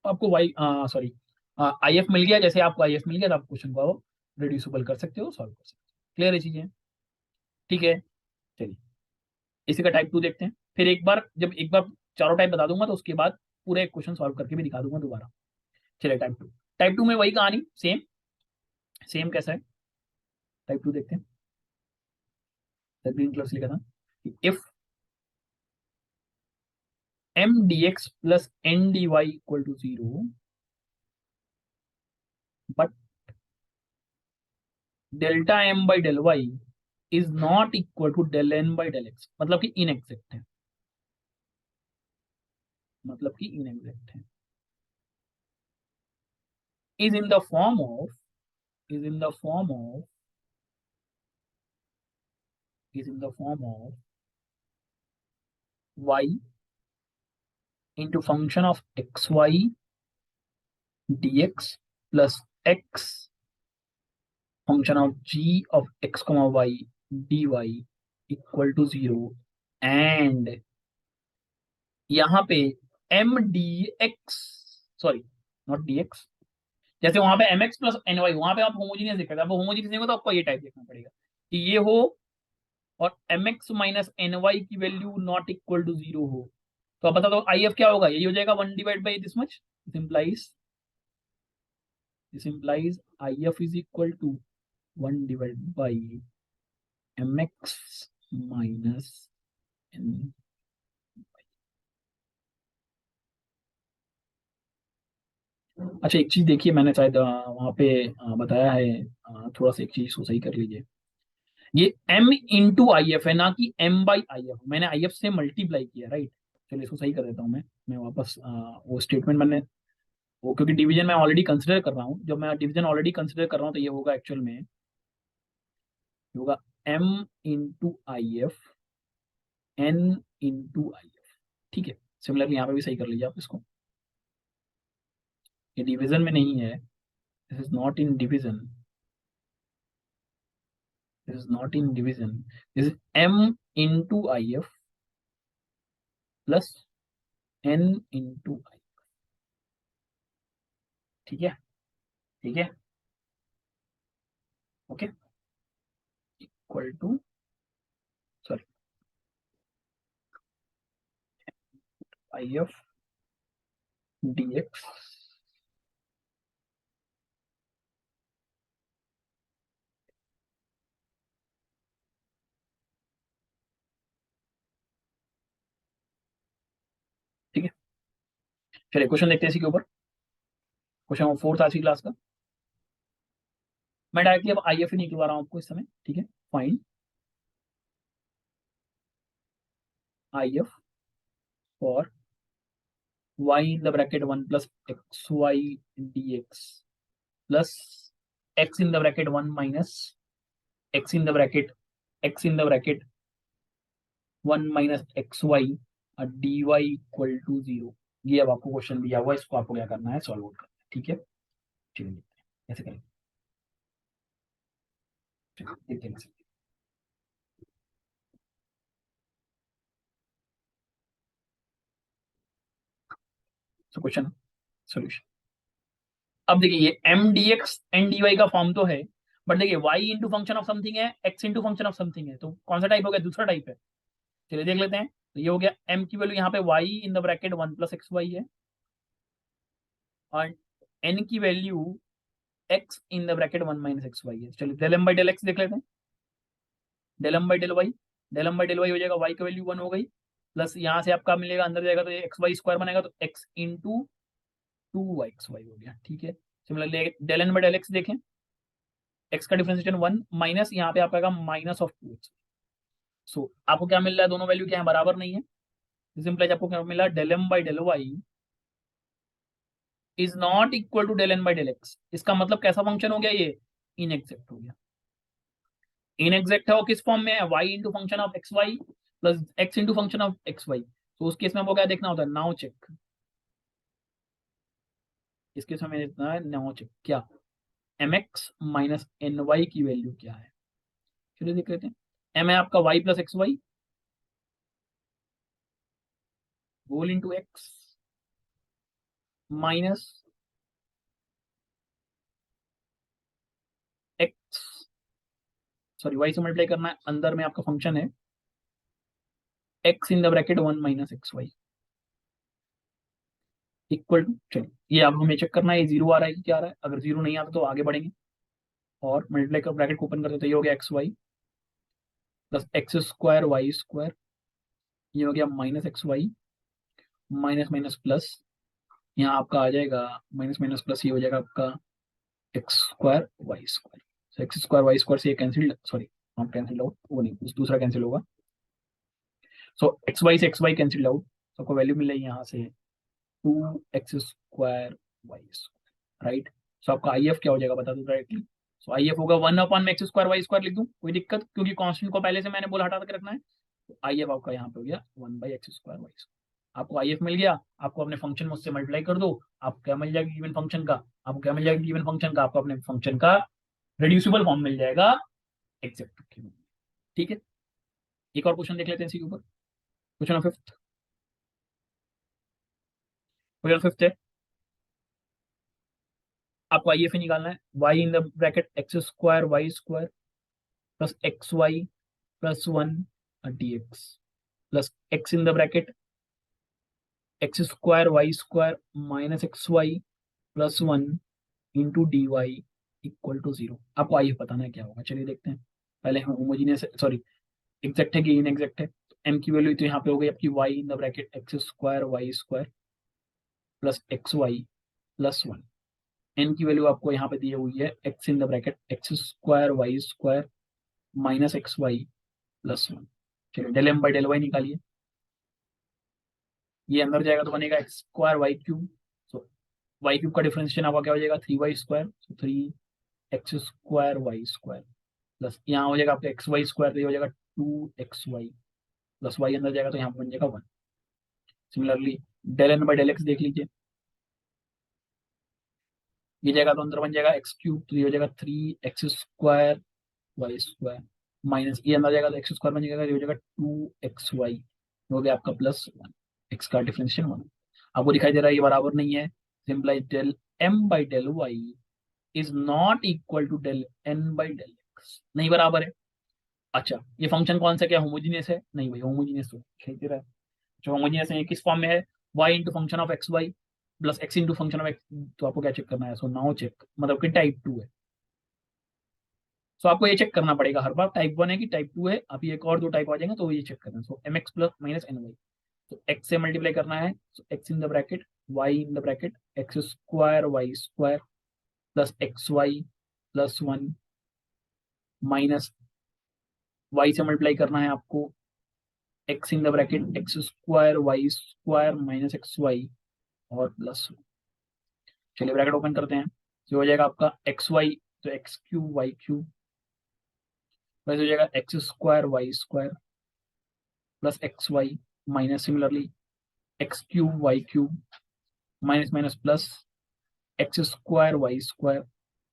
Speaker 1: आपको वाई सॉरी आई एफ मिल गया, जैसे आपको आई एफ मिल गया तो आप क्वेश्चन को रिड्यूसिबल कर सकते हो, सॉल्व कर सकते हो। क्लियर है चीजें? ठीक है, चलिए इसी का टाइप टू देखते हैं। फिर एक बार जब एक बार चारों टाइप बता दूंगा तो उसके बाद पूरा एक क्वेश्चन सॉल्व करके भी दिखा दूंगा दोबारा। चलिए टाइप टू। टाइप टू में वही कहानी, सेम। सेम कैसा है? टाइप टू देखते हैं। ग्रीन कलर से लिखा था, if M D x plus N D Y equal to zero but delta m by del Y is not equal to del N by del x, मतलब कि inexact है। मतलब कि इनएग्जैक्ट है। Is in the form of is in the form of is in the form of y into function of xy dx plus x function of g of x comma y dy equal to zero and यहाँ पे m D x, sorry not d x, जैसे वहां पे m x plus N y, वहां पे आप homogeneous देखा था, वो होमोजीनियस नहीं होगा तो आपको ये टाइप देखना पड़ेगा कि ये हो और M x minus N Y की value not equal to zero हो। तो आप बता दो आई एफ क्या होगा, यही हो जाएगा one divide by this much. This implies I F is equal to one divide by m x minus n. अच्छा एक चीज देखिए, मैंने शायद वहां पे बताया है, थोड़ा सा एक चीज को सही कर लीजिए। ये m इंटू आई एफ है, ना कि m बाई आई एफ। मैंने आई एफ से मल्टीप्लाई किया, राइट। चलिए इसको सही कर देता हूँ मैं वापस वो स्टेटमेंट मैंने वो, क्योंकि डिवीजन मैं ऑलरेडी कंसिडर कर रहा हूँ, जब मैं डिवीजन ऑलरेडी कंसिडर कर रहा हूँ तो ये होगा एक्चुअल में, ये होगा m into I F n into I F. ठीक है, सिमिलरली यहाँ पे भी सही कर लीजिए आप इसको। ये डिवीजन में नहीं है, this is not in division, this is not in division, this is m into I F plus n into I. ठीक है, ठीक है, okay, equal to, sorry, I F D X. ठीक है, चलिए क्वेश्चन देखते हैं इसी के ऊपर। क्वेश्चन फोर्थ आज की क्लास का। मैं डायरेक्टली अब आई एफ ही निकलवा रहा हूँ आपको इस समय। ठीक है, fine I F for y in the bracket 1 plus xy dx plus x in the bracket 1 minus x in the bracket x in the bracket 1 minus xy dy equal to zero. ये अब आपको question दिया हुआ है, इसको आपको क्या करना है, सॉल्व आउट करना है। ठीक है, चलिए देखते हैं कैसे करेंगे। चलिए, देखते हैं कैसे। So question solution. अब देखिए ये M D X N D Y का फॉर्म तो है, बट देखिए Y into function of something है, X into function of something है, तो कौन सा टाइप हो गया, दूसरा टाइप है। चलिए देख लेते हैं। तो ये हो गया m की वैल्यू यहाँ पे y in the bracket 1 plus x y है, और n की value x in the bracket 1 minus x y है। चलिए del m by del x देख लेते हैं। Del m by del y, del m by del y हो जाएगा, y की वैल्यू 1 हो गई, प्लस यहाँ से आपका मिलेगा, अंदर जाएगा तो ये एक्स वाई स्क्वायर बनेगा, तो x into two y x y हो गया। ठीक है, similarly del n by del x देखें, x का डिफरेंशिएशन 1 माइनस यहाँ पे आपका आएगा minus of two x. So आपको क्या मिल रहा है, दोनों वैल्यू क्या है, बराबर नहीं है। सिंपल आपको क्या मिला, del m by del Y is not equal to del N by del x. इसका मतलब कैसा फंक्शन हो गया ये, इनएग्जैक्ट हो गया। इनएग्जैक्ट है वो किस फॉर्म में है, y into function of x Y plus x into function of x y. तो उस केस में आपको क्या देखना होता है, नाउ चेक। इस केस में हमें देखना है नाउ चेक, क्या m x minus N Y की वैल्यू क्या है। चलिए देख लेते हैं। एम है आपका y plus x y whole into x minus x, sorry y से मल्टीप्लाई करना है, अंदर में आपका फंक्शन है x in the bracket 1 - XY equal to, चलिए ये अब हमें चेक करना है ये जीरो आ रहा है कि क्या आ रहा है। अगर जीरो नहीं आता तो आगे बढ़ेंगे और मल्टीप्लाई कर ब्रैकेट को ओपन करते तो ये हो गया XY प्लस X² Y², ये हो गया -XY माइनस माइनस प्लस, यहाँ आपका आ जाएगा माइनस माइनस प्लस, ये हो जाएगा आपका X² Y²। तो X² Y² से ये cancel, sorry not cancel out, वो नहीं दूसरा कैंसिल होगा। सो XY से XY कैंसिल आउट, तो आपको वैल्यू मिल रही है यहाँ से 2X² Y², राइट। सो आपका आई एफ क्या हो जाएगा बता दो डायरेक्टली। सो आई एफ होगा 1/X² Y² लिख दूं, कोई दिक्कत, क्योंकि कांस्टेंट को पहले से मैंने बोला हटा के रखना है। तो आई एफ आपका यहाँ पे हो गया 1/X² Y²। आपको आई एफ मिल गया, आपको अपने फंक्शन में उससे मल्टीप्लाई कर दो, आपको क्या मिल जाएगा गिवन फंक्शन का, आपको क्या मिल जाएगा गिवन फंक्शन का, आपको अपने फंक्शन का रिड्यूसिबल फॉर्म मिल जाएगा एग्जैक्ट। ठीक है, एक और क्वेश्चन देख लेते हैं इसी के ऊपर। क्वेश्चन फिफ्थ, क्वेश्चन फिफ्थ है, आपको आई एफ निकालना है y in the bracket X² Y² plus XY plus 1 dx plus x in the bracket X² Y² minus XY plus 1 into d Y equal to 0। आपको आइए बताना है क्या होगा, चलिए देखते हैं। पहले हम होमोजीनियस, सॉरी एग्जैक्ट है कि इनएग्जैक्ट है। तो एम की वैल्यू तो यहाँ पे हो गई आपकी y in the bracket X² Y² plus XY plus 1। N की वैल्यू आपको यहाँ पे दी हुई है x in the bracket X² Y² minus XY plus 1। चलिए del M by del y निकालिए, ये अंदर जाएगा तो बनेगा X² Y³। सो Y³ का डिफरेंशिएशन आपका क्या हो जाएगा 3y², सो 3X² Y² प्लस यहाँ हो जाएगा आपका XY² तो ये हो जाएगा 2XY प्लस वाई अंदर जाएगा तो यहाँ पर बन जाएगा 1। Similarly del N by del x देख लीजिए, ये जाएगा तो अंदर बन जाएगा X³ तो ये हो जाएगा 3X² Y² माइनस ये अंदर जाएगा तो X² बन जाएगा, ये हो जाएगा 2XY हो गया आपका प्लस 1। एक्स का डिफरेंशियल 1 आपको दिखाई दे रहा है, ये बराबर नहीं है। Simplifies del M by del Y is not equal to del N by del x, नहीं बराबर है। अच्छा ये फंक्शन कौन सा, क्या होमोजीनियस है, नहीं भाई होमोजीनियस तो दिखाई दे रहा है। जो होमोजीनियस है ये किस फॉर्म में है, y into function of x Y plus x into function of x. तो आपको क्या चेक करना है, सो नाउ चेक मतलब कि टाइप 2 है। सो आपको ये चेक करना पड़ेगा हर बार टाइप 1 है कि टाइप 2 है। अभी एक और दो टाइप आ जाएंगे तो ये चेक करना है। So M x plus minus N Y, तो एक्स से मल्टीप्लाई करना है, so X in the bracket Y in the bracket X² Y² plus XY plus 1 minus Y से मल्टीप्लाई करना है आपको X in the bracket X² Y² minus XY और plus. चलिए ब्रैकेट ओपन करते हैं, तो हो जाएगा आपका XY, तो X³ Y³ प्लस हो जाएगा X² Y² plus XY minus similarly X³ Y³ minus minus plus X² Y²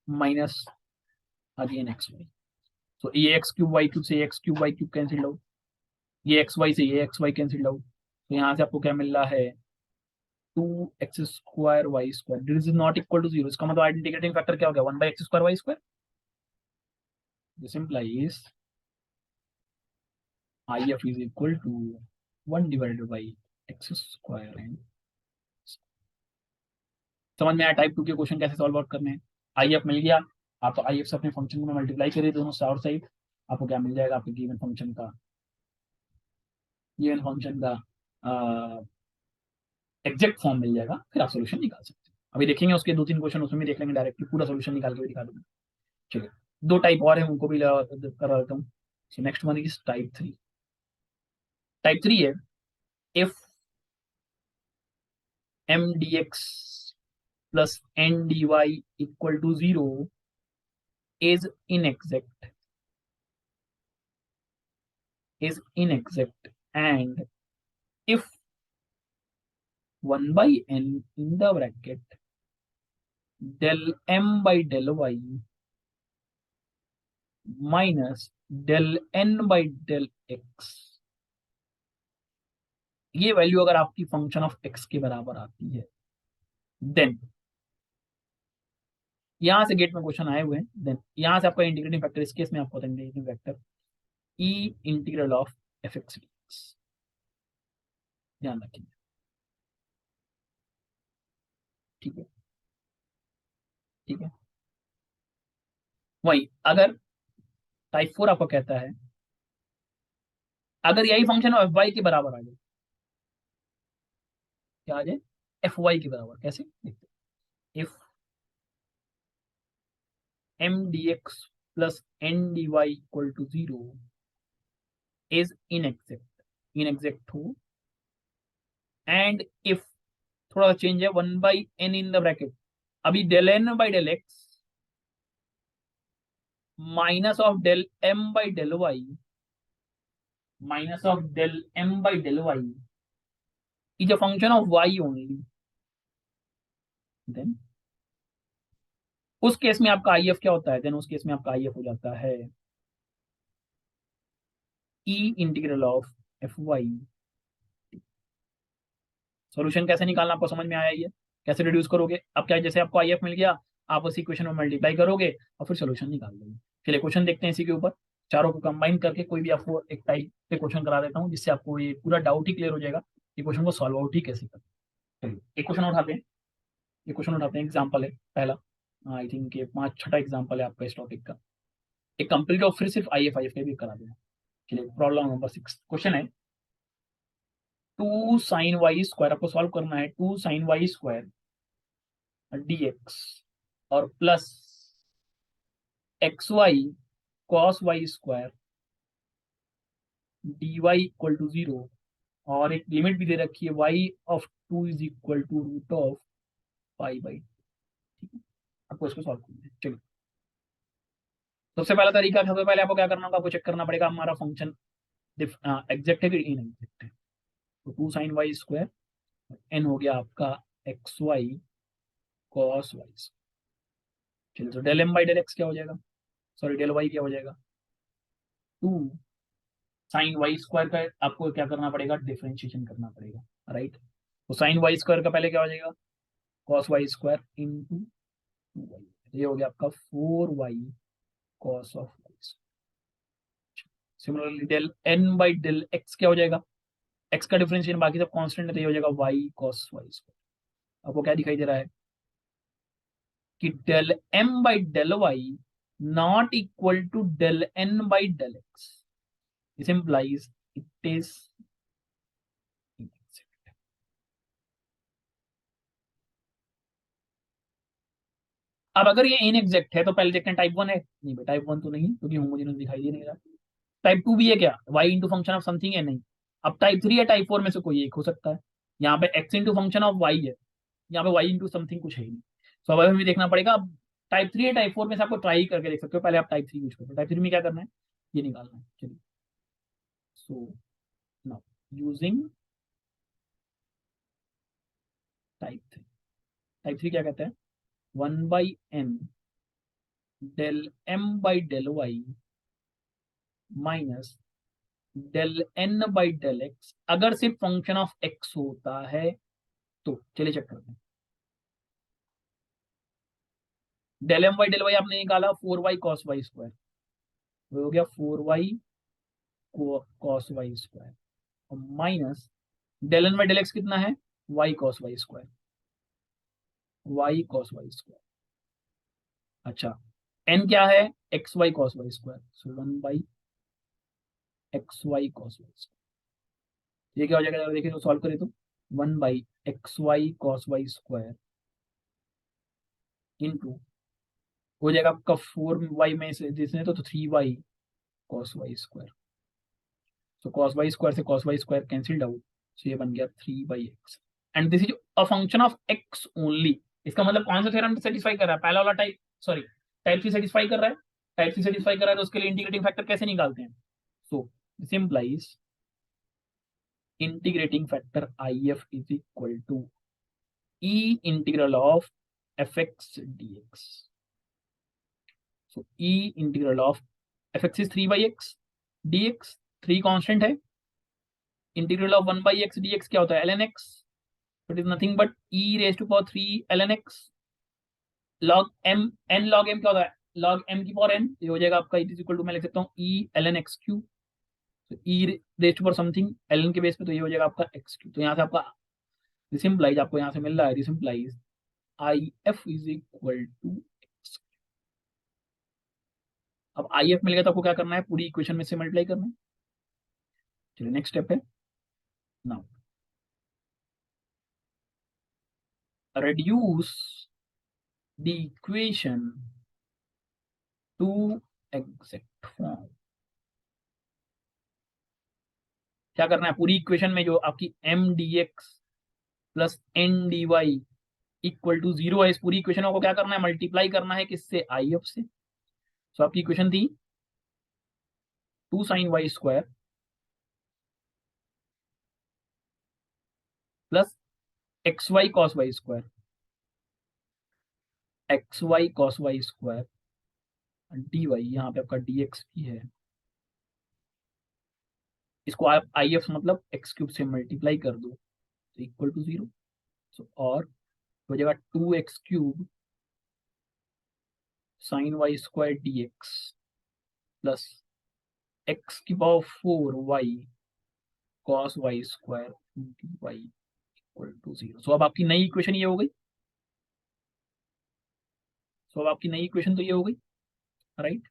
Speaker 1: minus again XY। तो ये X³ Y³ से X³ Y³ कैंसिल आउट, ये XY से ये XY कैंसिल आउट, तो यहाँ से आपको क्या मिल रहा है 2X² Y²। This is not equal to 0, इसका मतलब आइडेंटिफिकेटिंग फैक्टर क्या हो गया 1/X² Y²। This implies IF is equal to 1 divided by X²। And समझ में आया टाइप 2 के क्वेश्चन कैसे सॉल्व आउट करने हैं। IF मिल गया, आप IF से अपने फंक्शन में मल्टीप्लाई करिए दोनों और साइड, आपको क्या मिल जाएगा, आपके गिवन फंक्शन का एग्जैक्ट फॉर्म मिल जाएगा, फिर आप सोल्यूशन निकाल सकते हैं। अभी देखेंगे उसके दो तीन क्वेश्चन, उसमें भी देख लेंगे डायरेक्टली पूरा सोल्यूशन निकाल के भी दिखा दूंगा। चलिए दो टाइप और है उनको भी करा देता हूँ। Next one is type 3। Type 3 है if M D x plus N D Y equal to 0 is inexact and if 1 by n in the bracket del m by del y minus del n by del x, ये value अगर आपकी function of x के बराबर आती है then यहां से gate में क्वेश्चन आए हुए हैं, देन यहां से आपका इंटीग्रेटिंग फैक्टर, इस केस में आपको integrating factor E integral of f x, ध्यान रखिए। ठीक है, ठीक है। वही अगर टाइप 4 आपको कहता है, अगर यही फंक्शन एफ वाई के बराबर आ जाए, क्या आ जाए, एफ वाई के बराबर, कैसे देखते हैं, if M D x plus N D Y equal to 0 is inexact हो, एंड इफ, थोड़ा सा चेंज है, 1/n इन द ब्रैकेट, अभी del N by del x minus of del M by del Y minus of del M by del Y is a function of Y only, then उस case में आपका I F क्या होता है, then उस case में आपका I F हो जाता है ई integral of F Y. Solution कैसे निकालना आपको समझ में आया, ये कैसे रिड्यूस करोगे, अब क्या है, जैसे आपको आई एफ मिल गया, आप उस इक्वेशन में मल्टीप्लाई करोगे और फिर सोल्यूशन निकाल दोगे। चलिए क्वेश्चन देखते हैं इसी के ऊपर, चारों को कंबाइन करके कोई भी आपको एक टाइप पे क्वेश्चन करा देता हूँ, जिससे आपको ये पूरा डाउट ही क्लियर हो जाएगा कि क्वेश्चन को सॉल्व आउट ही कैसे करना। चलिए एक क्वेश्चन उठाते हैं, ये क्वेश्चन उठाते हैं, एग्जाम्पल है पहला, आई थिंक ये 5 6 एग्जाम्पल है आपका इस टॉपिक का, एक कंप्लीट और फिर सिर्फ आई एफ के भी करा देना। चलिए प्रॉब्लम नंबर 6 क्वेश्चन है, 2 sin y² आपको सॉल्व करना है, 2 sin y² dx और plus xy cos y² dy equal to 0, और एक लिमिट भी दे रखी है y(2) is equal to root of pi. ठीक है, आपको इसको सॉल्व करना है। चलिए सबसे पहला तरीका, सबसे पहले आपको क्या करना होगा, आपको चेक करना पड़ेगा हमारा फंक्शन एग्जैक्ट है कि इनएग्जैक्ट है। तो 2 sin y² n हो गया आपका xy cos y। चलिए तो del M by del x क्या हो जाएगा, सॉरी डेल वाई क्या हो जाएगा, 2 sin y² का आपको क्या करना पड़ेगा, डिफरेंशिएशन करना पड़ेगा, राइट। तो sin y² का पहले क्या हो जाएगा, cos y² इंटू 2y, ये हो गया आपका 4y cos of y। Similarly del n by del x क्या हो जाएगा, x का डिफरेंशिएशन बाकी सब कांस्टेंट है, तो ये हो जाएगा y cos y²। आपको क्या दिखाई दे रहा है कि del m by del y not equal to del n by del x, this implies it is. अब अगर ये इनएग्जैक्ट है तो पहले देखते हैं टाइप 1 है, नहीं भाई टाइप 1 तो नहीं, क्योंकि होमोजेनस दिखाई दे नहीं रहा। टाइप 2 भी है क्या, y into function of something है, नहीं। अब टाइप 3 या टाइप 4 में से कोई एक हो सकता है, यहाँ पे x into function of y है, यहाँ पे वाई इंटू समथिंग कुछ है ही नहीं, तो अब हमें देखना पड़ेगा। अब टाइप 3 या टाइप 4 में से आपको ट्राई करके देख सकते हो, पहले आप टाइप 3 यूज करो, टाइप 3 में क्या करना है, ये निकालना है। चलिए सो नाउ यूजिंग टाइप 3 क्या कहता है, 1/n del m by del Y minus del n by del x, अगर सिर्फ फंक्शन ऑफ x होता है तो। चलिए चेक करते हैं, del m by del y आपने निकाला 4y cos y², वो हो गया 4y cos y² और minus del n by del x कितना है, y cos y², y cos y²। अच्छा n क्या है, xy cos y², सो 1/xy cos y², ये क्या हो जाएगा, देखिए तो सॉल्व करें तो 1/xy cos y² इंटू हो जाएगा आपका 4y में से जिसने तो 3y cos y², तो cos y² से cos y² कैंसिल्ड आउट, तो ये बन गया 3/x, and this is a function of x only. इसका मतलब कौन सा थ्योरम सेटिस्फाई कर रहा है, पहला वाला टाइप, सॉरी टाइप 3 सेटिस्फाई कर रहा है, टाइप 3 सेटिस्फाई कर रहा है, तो उसके लिए इंटीग्रेटिंग फैक्टर कैसे निकालते हैं, so this implies integrating factor IF is equal to E integral of fx dx। So E integral of fx is 3/x dx, 3 constant है, इंटीग्रल ऑफ 1/x dx क्या होता है ln x, it is nothing but e raise to power 3 ln x log m, n log m क्या होता है, log m की power n, ये हो जाएगा आपका, इट इज इक्वल टू मैं लिख सकता हूँ e ln x क्यू, तो E raise to power something ln के बेस पे, तो ये हो जाएगा आपका x क्यू। तो यहाँ से आपका दिस इंप्लाइज, आपको यहाँ से मिल रहा है, this implies I F is equal to x. अब आई एफ मिल गया तो आपको क्या करना है, पूरी इक्वेशन में से मल्टीप्लाई करना है। चलिए नेक्स्ट स्टेप है, now reduce the equation to exact form। क्या करना है, पूरी इक्वेशन में जो आपकी m dx plus n dy equal to 0 है, इस पूरी इक्वेशन को क्या करना है, मल्टीप्लाई करना है किससे, आई एफ से। सो आपकी इक्वेशन थी 2 sin y square plus x y cos Y square, x y cos Y square D y, यहाँ पे आपका डी एक्स भी है, इसको आप आई एफ मतलब एक्स क्यूब से मल्टीप्लाई कर दो तो इक्वल टू 0। सो और हो जाएगा 2x³ sine Y square D x plus X की power 4y cos Y square D Y equal to 0। So अब आपकी नई इक्वेशन ये हो गई, सो अब आपकी नई इक्वेशन तो ये हो गई, राइट।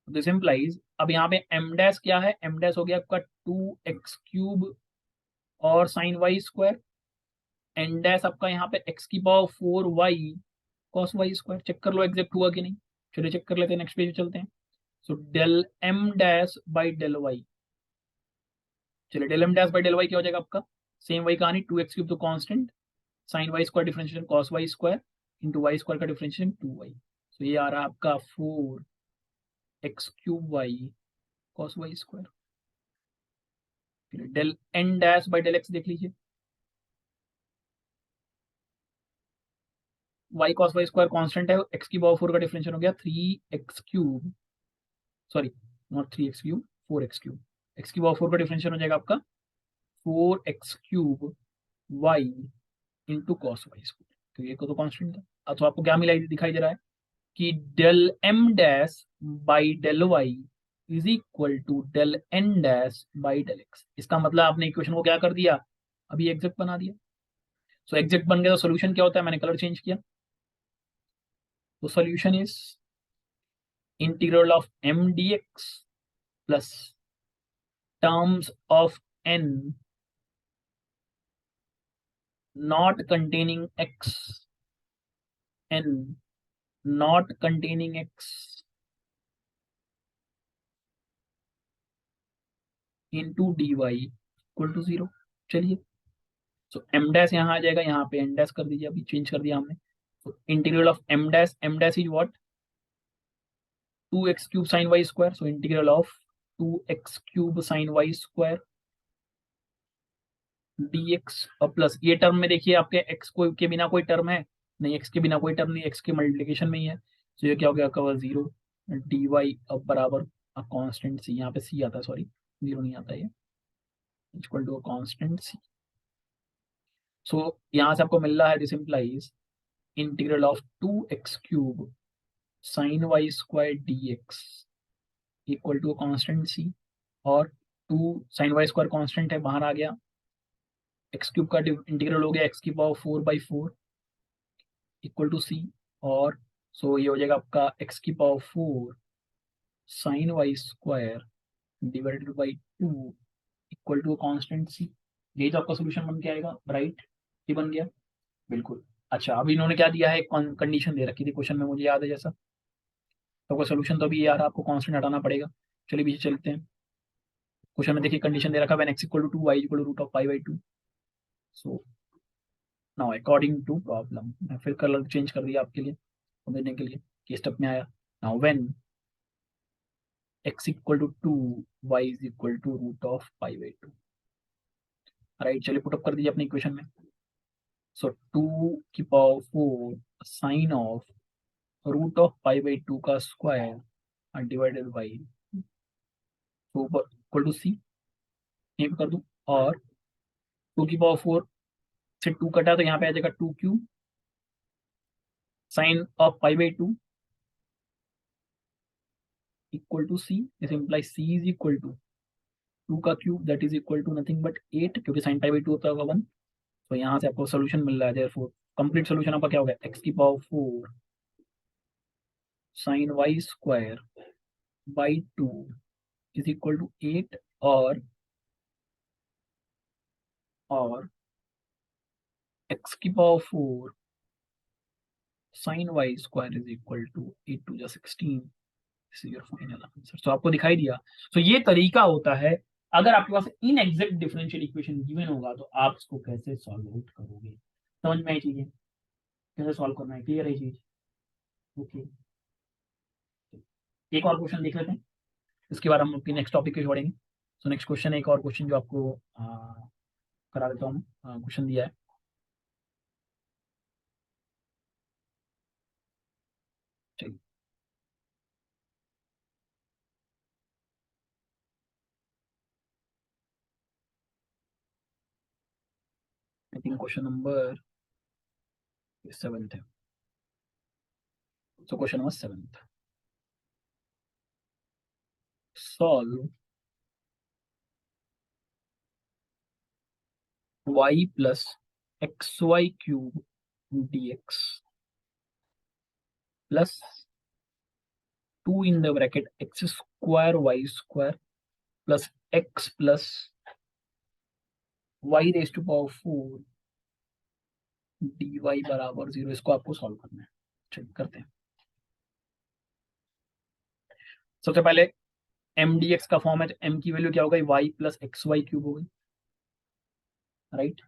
Speaker 1: दिस इम्प्लाइज, अब यहाँ पे एम डैश क्या है, एम डैश हो गया आपका 2x³ और sine Y square, n dash आपका यहाँ पे x की power 4y cos Y square. Check कर लो एग्जैक्ट हुआ कि नहीं, चलिए चेक कर लेते हैं, नेक्स्ट पेज पे चलते हैं। So del M dash by del Y, चलिए del M dash by del Y क्या हो जाएगा आपका, सेम वही कहानी, 2x³ तो constant, sine Y square differentiation cos Y square into Y square का डिफरेंशिएशन 2y। सो ये आ रहा है आपका 4x³ Y cos Y square. Del N dash by del x देख लीजिए, Y cos Y square constant है, एक्स की पावर 4 का डिफरेंशियल हो गया 3x³, sorry not 3x³, 4x³, x की पावर 4 का डिफरेंशियल हो जाएगा आपका 4x³ y into cos Y square, तो ये को तो कांस्टेंट था। अब तो आपको क्या मिला दिखाई दे रहा है कि del M dash by del Y is equal to del N dash by del x. इसका मतलब आपने इक्वेशन को क्या कर दिया, अभी एग्जैक्ट बना दिया। सो एग्जैक्ट बन गया तो सोल्यूशन क्या होता है, मैंने कलर चेंज किया, तो solution is integral of m D x plus terms of n not containing x, n not containing x into dy equal to 0। चलिए, सो एम डैश यहाँ आ जाएगा, यहाँ पे एन डैश कर दीजिए, अभी चेंज कर दिया हमने। तो integral of m dash is what, 2x³ sine Y square, so integral of 2x³ sine Y square dx और प्लस ये टर्म में देखिए आपके x को के बिना कोई टर्म है नहीं, x के बिना कोई टर्म नहीं, x के मल्टीप्लिकेशन में ही है, तो ये क्या हो गया कवर 0 dy अब बराबर कांस्टेंट सी, यहाँ पे सी आता है, सॉरी 0 नहीं आता, ये equal to constant C. So यहाँ से आपको मिल रहा है, this implies integral of 2x³ sine Y square dx equal to constant C, और 2 साइन वाई स्क्वायर कांस्टेंट है, बाहर आ गया, x³ का इंटीग्रल हो गया x की पावर 4/4 इक्वल टू सी, और सो ये हो जाएगा आपका x की power 4 sine Y square divided by 2 equal to constant C. यही तो आपका सोल्यूशन बन के आएगा, राइट, ये बन गया बिल्कुल। अच्छा, अब इन्होंने क्या दिया है, कंडीशन दे रखी थी क्वेश्चन में, मुझे याद है जैसा, तो आपका सोल्यूशन तो अभी यार आपको कांस्टेंट हटाना पड़ेगा। चलिए पीछे चलते हैं, क्वेश्चन में देखिए कंडीशन दे रखा है, x equal to 2 y equal to root of pi by 2। So now according to problem, मैं फिर कलर चेंज कर दिया आपके लिए समझने के लिए कि स्टेप में आया। Now when x equal to 2 y is equal to root of pi by 2, right. चलिए पुटअप कर दीजिए अपनी इक्वेशन में। सो 2 की power 4 sine of root of pi by 2 का square divided by equal to C, यहीं पे कर दूं, और टू की पावर 4 से 2 कटा तो यहाँ पे आ जाएगा 2 cube sine of pi by 2 equal to c, this implies c is equal to 2 का cube that is equal to nothing but 8, क्योंकि साइन पाई बाई 2 होता होगा 1। तो यहाँ से आपको सोल्यूशन मिल रहा है, देयरफॉर कंप्लीट सोल्यूशन आपका क्या हो गया, x की power 4 sine Y square by 2 is equal to 8 और x की power 4 sine Y square is equal to 8 to 16। This is your final answer. तो आपको दिखाई दिया। तो ये तरीका होता है, अगर आपके पास इनएग्जैक्ट डिफरेंशियल इक्वेशन गिवन होगा तो आप इसको कैसे सॉल्व आउट करोगे। समझ में आई चीजें, कैसे सॉल्व करना है, क्लियर है चीज। ओके, एक और क्वेश्चन देख लेते हैं, इसके बाद हम अपनी नेक्स्ट टॉपिक पे छोड़ेंगे। सो नेक्स्ट क्वेश्चन, एक और क्वेश्चन जो आपको करा देता हूँ। क्वेश्चन दिया है, चलिए। आई थिंक क्वेश्चन नंबर 7 है। So question number 7, solve y plus x Y cube dx plus 2 in the bracket x square y square plus x plus y raised to power 4 dy बराबर 0। इसको आपको solve करना है, check करते हैं। सबसे पहले एम डी एक्स का फॉर्म है, तो एम की वैल्यू क्या हो गई, y plus x Y cube हो गई, राइट।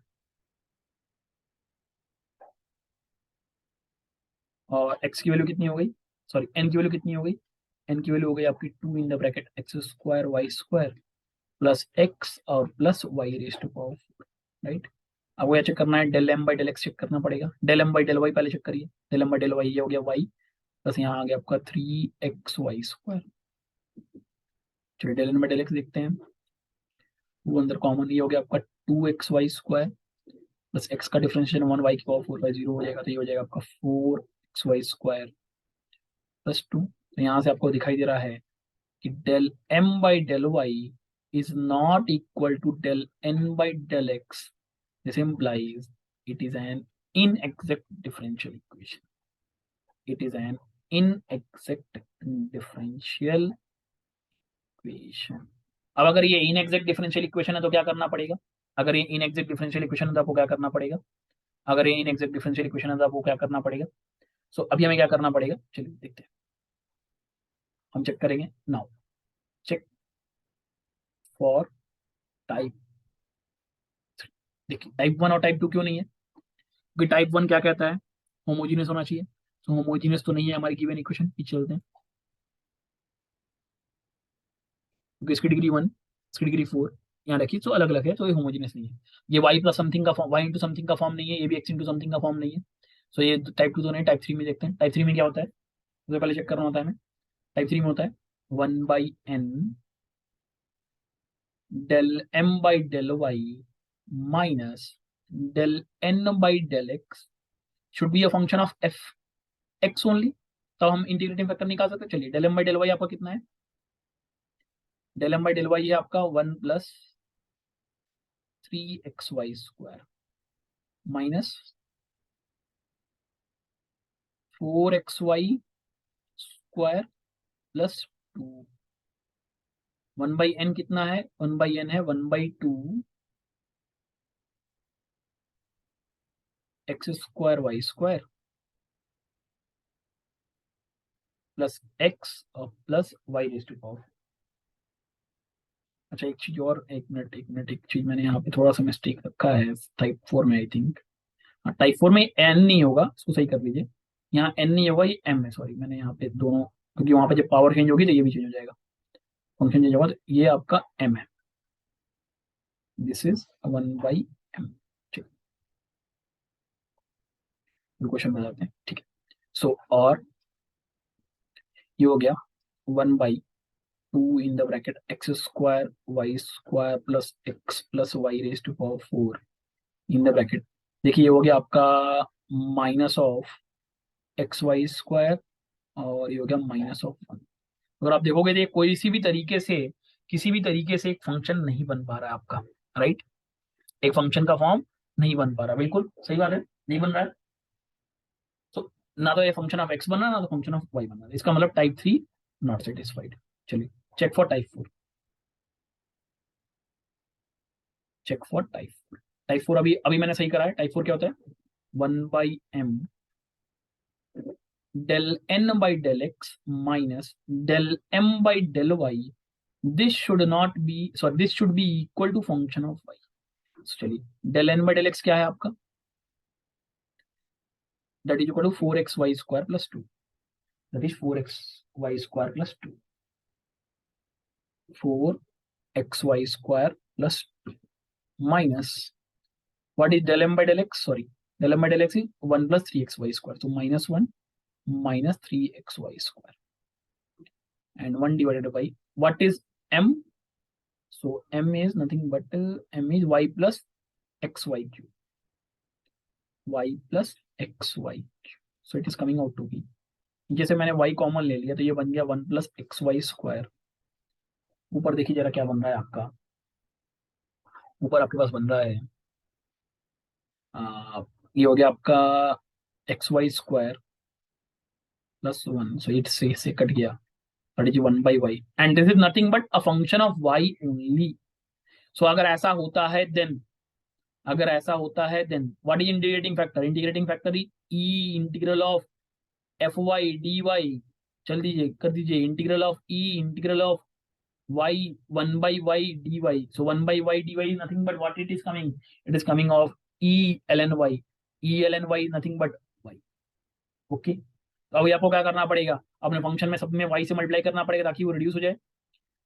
Speaker 1: और एक्स की वैल्यू कितनी हो गई, सॉरी एन की वैल्यू कितनी हो गई, एन की वैल्यू हो गई आपकी 2 in the bracket x square Y square plus x और plus Y raise to power 4, right. अब वो चेक करना है, del M by del X check करना पड़ेगा। Del M by del Y पहले चेक करिए, del M by del Y ये हो गया वाई प्लस यहाँ आ गया आपका 3xy स्क्वायर। चलिए del N by del x देखते हैं, वो अंदर कॉमन ये हो गया आपका 2xy स्क्वायर प्लस एक्स का डिफरेंशियल 1 y की पावर 4 बाई 0 हो जाएगा, तो ये हो जाएगा आपका 4xy स्क्वायर प्लस 2। तो यहाँ से आपको दिखाई दे रहा है कि del M by del Y is not equal to del N by del x. This implies it is an inexact differential equation. It is an inexact differential equation. अब अगर ये इनएग्जैक्ट डिफरेंशियल इक्वेशन है तो क्या करना पड़ेगा, अगर ये इनएग्जैक्ट डिफरेंशियल इक्वेशन है तो आपको क्या करना पड़ेगा, अगर ये इनएग्जैक्ट डिफरेंशियल इक्वेशन है तो आपको क्या करना पड़ेगा। सो अभी हमें क्या करना पड़ेगा, चलिए देखते हैं, हम चेक करेंगे नाउ। चेक फॉर टाइप, देखिए टाइप 1 और टाइप 2 क्यों नहीं है, क्योंकि टाइप 1 क्या कहता है, होमोजीनियस होना चाहिए। तो होमोजीनियस तो नहीं है हमारी गिवन इक्वेशन, पीछे चलते हैं, क्योंकि इसकी डिग्री 1, इसकी डिग्री 4 यहाँ रखिए, तो अलग अलग है, तो ये होमोजीनियस नहीं है। ये वाई प्लस समथिंग का फॉर्म, वाई इंटू समथिंग का फॉर्म नहीं है, ये भी एक्स इंटू समथिंग का फॉर्म नहीं है। सो ये टाइप 2 तो नहीं, टाइप 3 में देखते हैं, टाइप 3 में क्या होता है, सबसे पहले चेक करना होता है हमें। टाइप 3 में होता है 1/n del M by del Y minus del N by del x should be a function of f x only. तो हम इंटीग्रेटिंग फैक्टर निकाल सकते हैं। चलिए del M by del y आपका कितना है, del M by del y है आपका 1 plus 3xy square minus 4xy square plus 2। 1/n कितना है, 1/n है 1/2 x square Y square plus x और plus Y raise to power. अच्छा एक चीज और, एक चीज मैंने यहाँ पे थोड़ा सा मिस्टेक रखा है टाइप 4 में, आई थिंक टाइप 4 में एन नहीं होगा, इसको सही कर लीजिए। यहाँ एन नहीं होगा, ये एम है, सॉरी मैंने यहाँ पे दोनों, क्योंकि वहां पे जब पावर चेंज होगी तो ये भी चेंज हो जाएगा, फंक्शन चेंज होगा, तो ये आपका एम है, दिस इज 1/m। ठीक, क्वेश्चन बताते हैं, ठीक है। सो और ये हो गया 1/2 in the bracket x square Y square plus x plus Y raise to power 4 in the bracket. देखिए ये हो गया आपका minus of x Y square, और ये हो गया माइनस ऑफ 1। अगर आप देखोगे तो ये कोई सी भी तरीके से, किसी भी तरीके से एक फंक्शन नहीं बन पा रहा है आपका, राइट। एक फंक्शन का फॉर्म नहीं बन पा रहा, बिल्कुल सही बात है, नहीं बन रहा है। तो ना तो ये फंक्शन ऑफ एक्स बन रहा है, ना तो फंक्शन ऑफ वाई बन रहा है, इसका मतलब टाइप 3 नॉट सेटिस्फाइड। चलिए check for type 4। Check for type 4। Type 4 अभी अभी मैंने सही करा है। टाइप 4 क्या होता है? 1/m del n by del x minus del m by del y, this should not be, sorry, this should be equal to function of y। So, चलिए del n by del x क्या है आपका? That is equal to 4xy square plus 2। That is 4xy square plus 2। 4xy square plus 2 minus, what is del m by del x? Sorry, del m by del x is 1 plus 3xy square, so minus 1 minus 3xy square, and 1 divided by, what is m? So m is nothing but m is y plus xy cube, y plus xy cube, so it is coming out to be, जैसे मैंने y common ले लिया तो ये बन गया 1 plus x Y square. ऊपर देखिए जरा क्या बन रहा है आपका, ऊपर आपके पास बन रहा है ये हो गया आपका X Y square plus 1, so it से कट गया, that is 1/y, and this is nothing but a function of y only. सो अगर ऐसा होता है देन, अगर ऐसा होता है then what is integrating factor? Integrating factor is E integral of F Y D Y. चल दीजिए, कर दीजिए, integral of E integral of y 1/y dy। So 1/y dy is nothing but what it is coming? It is coming of e ln y। e ln y is nothing but y। Okay, तो अभी आपको क्या करना पड़ेगा? अपने function में सब में y से मल्टीप्लाई करना पड़ेगा ताकि वो रिड्यूस हो जाए।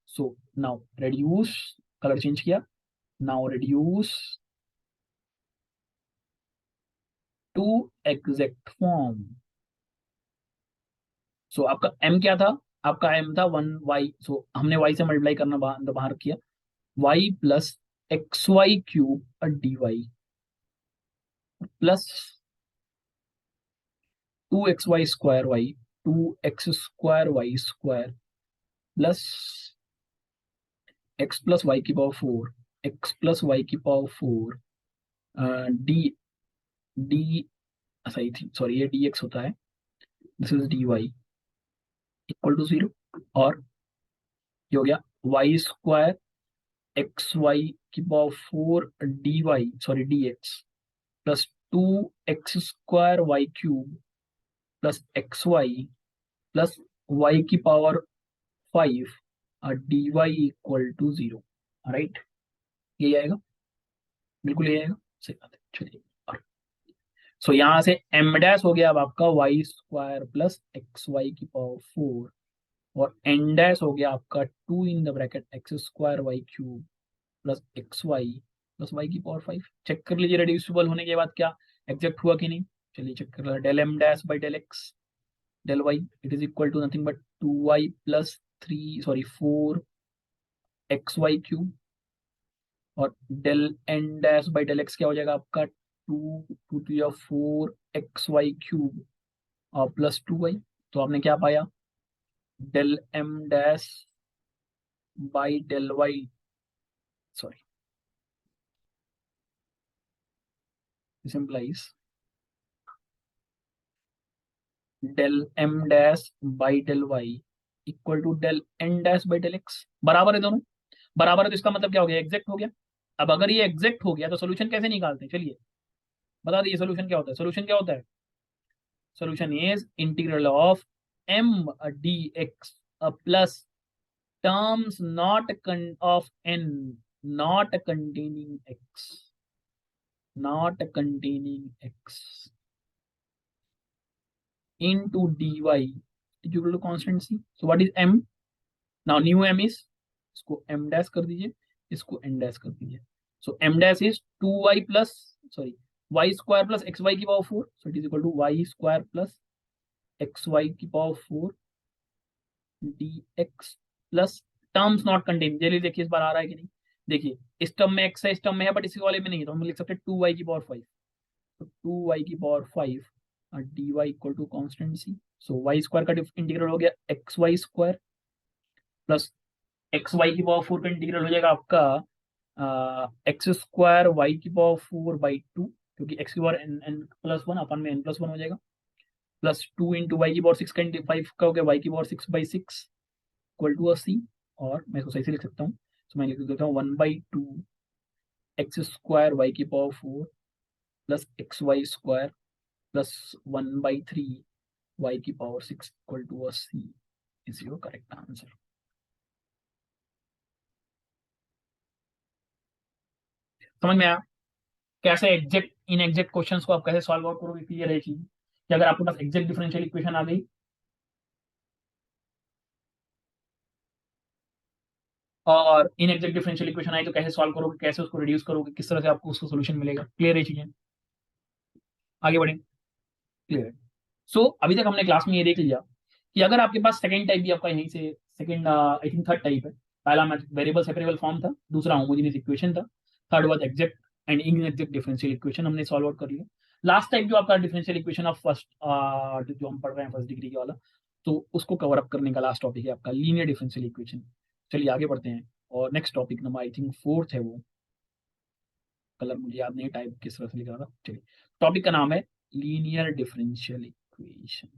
Speaker 1: So now reduce, colour change किया, now reduce to exact form. So आपका m क्या था? आपका m था 1y, सो हमने y से मल्टीप्लाई करना बाहर किया, y plus x Y cube d y plus 2xy square y, 2x square Y square plus x plus y की पावर 4, x प्लस वाई की पावर 4 डी डी, सही थी, सॉरी ये dx होता है, this is dy equal to 0। और ये हो गया वाई स्क्वायर एक्स वाई की power 4 d y, sorry dx plus 2x square y cube plus x Y plus y की power 5 d Y equal to 0। Right, ये आएगा, बिल्कुल ये आएगा, सही बात है। चलिए, और सो यहाँ से एम डैश हो गया अब आपका y square plus x Y की पावर 4, और एन डैश हो गया आपका 2 in the bracket x square y cube plus x Y plus y की पावर 5। चेक कर लीजिए रेड्यूसिबल होने के बाद क्या एग्जैक्ट हुआ कि नहीं। चलिए चेक कर, del M dash by del x del Y, it is equal to nothing but 2y plus 3, sorry 4xy cube, और del N dash by del x क्या हो जाएगा आपका 4xy क्यूब और प्लस 2y। तो आपने क्या पाया? Del M dash by del y, sorry, this implies del M dash by del y equal to del N dash by del x. बराबर है दोनों, बराबर है, तो इसका मतलब क्या हो गया? एग्जैक्ट हो गया। अब अगर ये एग्जैक्ट हो गया तो सोल्यूशन कैसे निकालते हैं? चलिए बता दीजिए सोल्यूशन क्या होता है। सोल्यूशन क्या होता है? Solution is integral of m dx plus terms not of n not containing x, not containing x into dy equal to constant c। So what is m? Now new m is, इसको m dash कर दीजिए, इसको n dash कर दीजिए। So m dash is 2y plus, sorry, Y square plus x Y की power 4, so it is equal to Y square plus x Y की power 4 D x plus terms not contain, जल्दी देखिए इस बार आ रहा है कि नहीं। देखिए इस टर्म में x है, इस टर्म में है, बट इसी वाले में नहीं है, तो हम लिख सकते हैं 2y की पावर 5। तो 2y की power 5 dy equal to constant c. So y square का इंटीग्रल हो गया xy² प्लस xy की पावर 4 का इंटीग्रल हो जाएगा आपका x² y की पावर 4/2, क्योंकि x की पावर n+1 अपन में n+1 हो जाएगा, प्लस 2 इंटू y की पावर 6 का 5 का हो गया y की पावर 6/6 इक्वल टू सी। और मैं इसको सही से लिख सकता हूँ, तो मैं लिख देता हूँ 1/2 x² y की power 4 plus xy² plus 1/3 y की power 6 equal to c is your correct answer. समझ में आया कैसे एग्जैक्ट इन एग्जैक्ट क्वेश्चंस को आप कैसे सॉल्व आउट करोगे? क्लियर है चीज कि अगर आपके पास एग्जैक्ट डिफरेंशियल इक्वेशन आ गई और इन एग्जैक्ट डिफरेंशियल इक्वेशन आई तो कैसे सॉल्व करोगे, कैसे उसको रिड्यूस करोगे, किस तरह से आपको उसका सोल्यूशन मिलेगा? क्लियर है चीजें? आगे बढ़े। क्लियर है। सो अभी तक हमने क्लास में ये देख लिया कि अगर आपके पास सेकंड टाइप भी आपका यहीं से second I think third type है। पहला वेरिएबल सेपरेबल फॉर्म था, दूसरा होमोजेनियस इक्वेशन था, third was exact and inexact differential equation हमने सॉल्व आउट कर लिया। लास्ट टाइप जो आपका डिफरेंशियल इक्वेशन ऑफ फर्स्ट जो हम पढ़ रहे हैं फर्स्ट डिग्री के वाला, तो उसको कवर अप करने का लास्ट टॉपिक है आपका लीनियर डिफरेंशियल इक्वेशन। चलिए आगे बढ़ते हैं और next topic number I think fourth है वो, कलर मुझे याद नहीं टाइप किस तरह से लिखा था। चलिए टॉपिक का नाम है linear differential equation.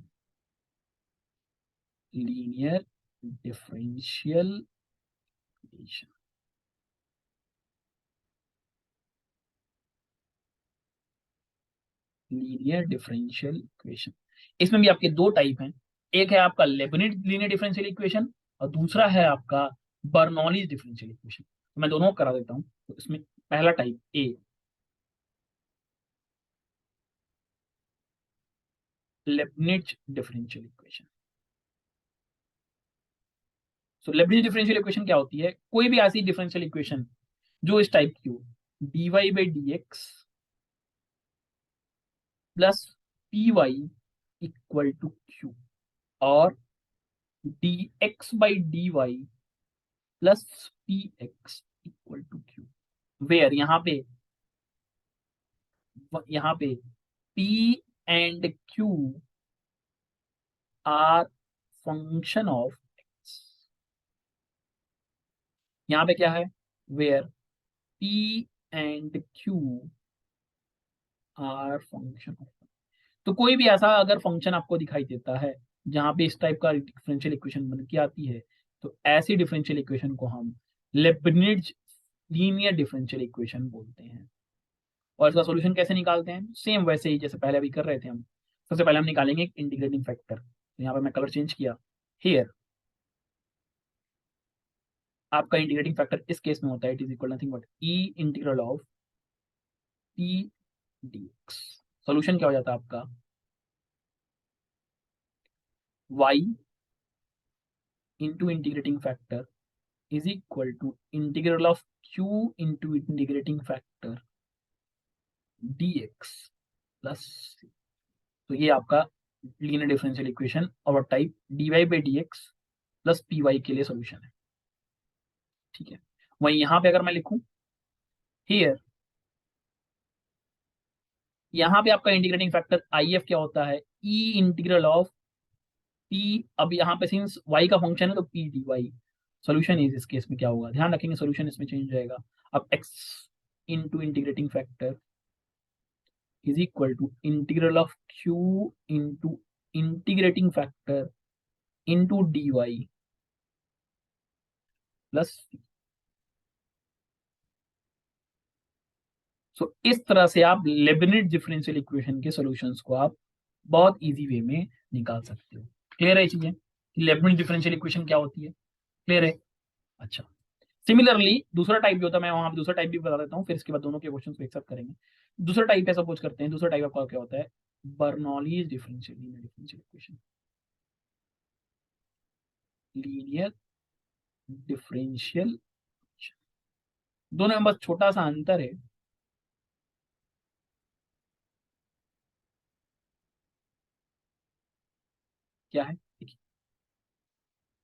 Speaker 1: Linear differential equation. Linear differential equation, इसमें भी आपके दो टाइप हैं। एक है आपका लेबनिज लीनियर डिफरेंशियल इक्वेशन और दूसरा है आपका बर्नौलीज डिफरेंशियल इक्वेशन। तो मैं दोनों को करा देता हूँ। तो इसमें पहला type A, Lebanese differential equation. So Lebanese differential equation क्या होती है? कोई भी ऐसी डिफरेंशियल इक्वेशन जो इस टाइप की हो, dy/dx plus py equal to q और dx/dy plus px equal to q, where यहाँ पे p and q are function of x। यहाँ पे क्या है? Where p and q are function of. तो कोई भी ऐसा अगर फंक्शन आपको दिखाई देता है जहाँ पे इस टाइप का डिफरेंशियल इक्वेशन बन के आती है, तो ऐसी डिफरेंशियल इक्वेशन को हम लेबनिज लीनियर डिफरेंशियल इक्वेशन बोलते हैं। और इसका सॉल्यूशन कैसे निकालते हैं? सेम वैसे ही जैसे पहले अभी कर रहे थे हम। सबसे पहले हम निकालेंगे एक इंटीग्रेटिंग फैक्टर। तो यहाँ पर मैं कलर चेंज किया। हियर आपका इंटीग्रेटिंग फैक्टर इस केस में होता है, it is equal nothing but e integral of p dx. Solution क्या हो जाता है आपका? Y into integrating factor is equal to integral of q into integrating factor dx plus. तो ये आपका लीनियर डिफरेंशियल इक्वेशन और टाइप dy/dx प्लस py के लिए सॉल्यूशन है। ठीक है, वहीं यहाँ पे अगर मैं लिखूं हियर, यहाँ पे आपका इंटीग्रेटिंग फैक्टर if क्या होता है? ई इंटीग्रल ऑफ p। अब यहाँ पे सिंस y का फंक्शन है तो p dy। सॉल्यूशन इज इस केस में क्या होगा? ध्यान रखेंगे सॉल्यूशन इसमें चेंज हो जाएगा। अब x into integrating factor is equal to integral of q into integrating factor into dy plus. So इस तरह से आप लेबनिज डिफरेंशियल इक्वेशन के सॉल्यूशंस को आप बहुत इजी वे में निकाल सकते हो। क्लियर है चीजें कि लेबनिज डिफरेंशियल इक्वेशन क्या होती है? क्लियर है? अच्छा, सिमिलरली दूसरा टाइप जो होता है, मैं वहां पे दूसरा टाइप भी बता देता हूँ, फिर इसके बाद दोनों के क्वेश्चन को एक साथ करेंगे। दूसरा टाइप है, सपोज करते हैं दूसरा टाइप आपका क्या होता है? Bernoulli's differential differential equation. Linear differential, दोनों में बस छोटा सा अंतर है। क्या है? देखिए,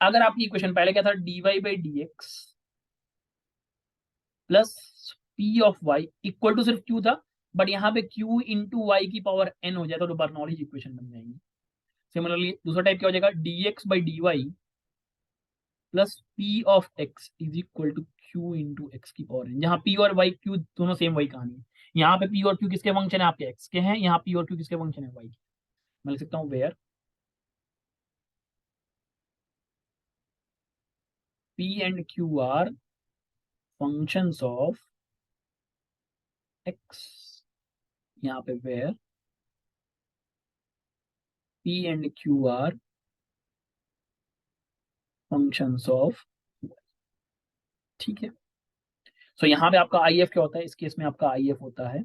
Speaker 1: अगर आपकी इक्वेशन पहले क्या था? dy/dx plus p of y equal to सिर्फ क्यू था, बट यहाँ पे क्यू इंटू वाई की पावर एन हो जाता तो बर्नौलीज इक्वेशन बन जाएगी। सिमिलरली दूसरा टाइप क्या हो जाएगा, d x by d y plus p of x is equal to q into x की पावर एन, जहाँ पी और वाई क्यू दोनों सेम वही कहानी है। यहाँ पे पी और क्यू किसके फंक्शन है, आपके एक्स के हैं, यहाँ पी और क्यू किसके फंक्शन है, वाई के। मैं लिख सकता हूँ where p and q are functions of x, यहाँ पे where p and q are functions of, ठीक है। सो यहाँ पे आपका आई एफ क्या होता है, इस केस में आपका आई एफ होता है,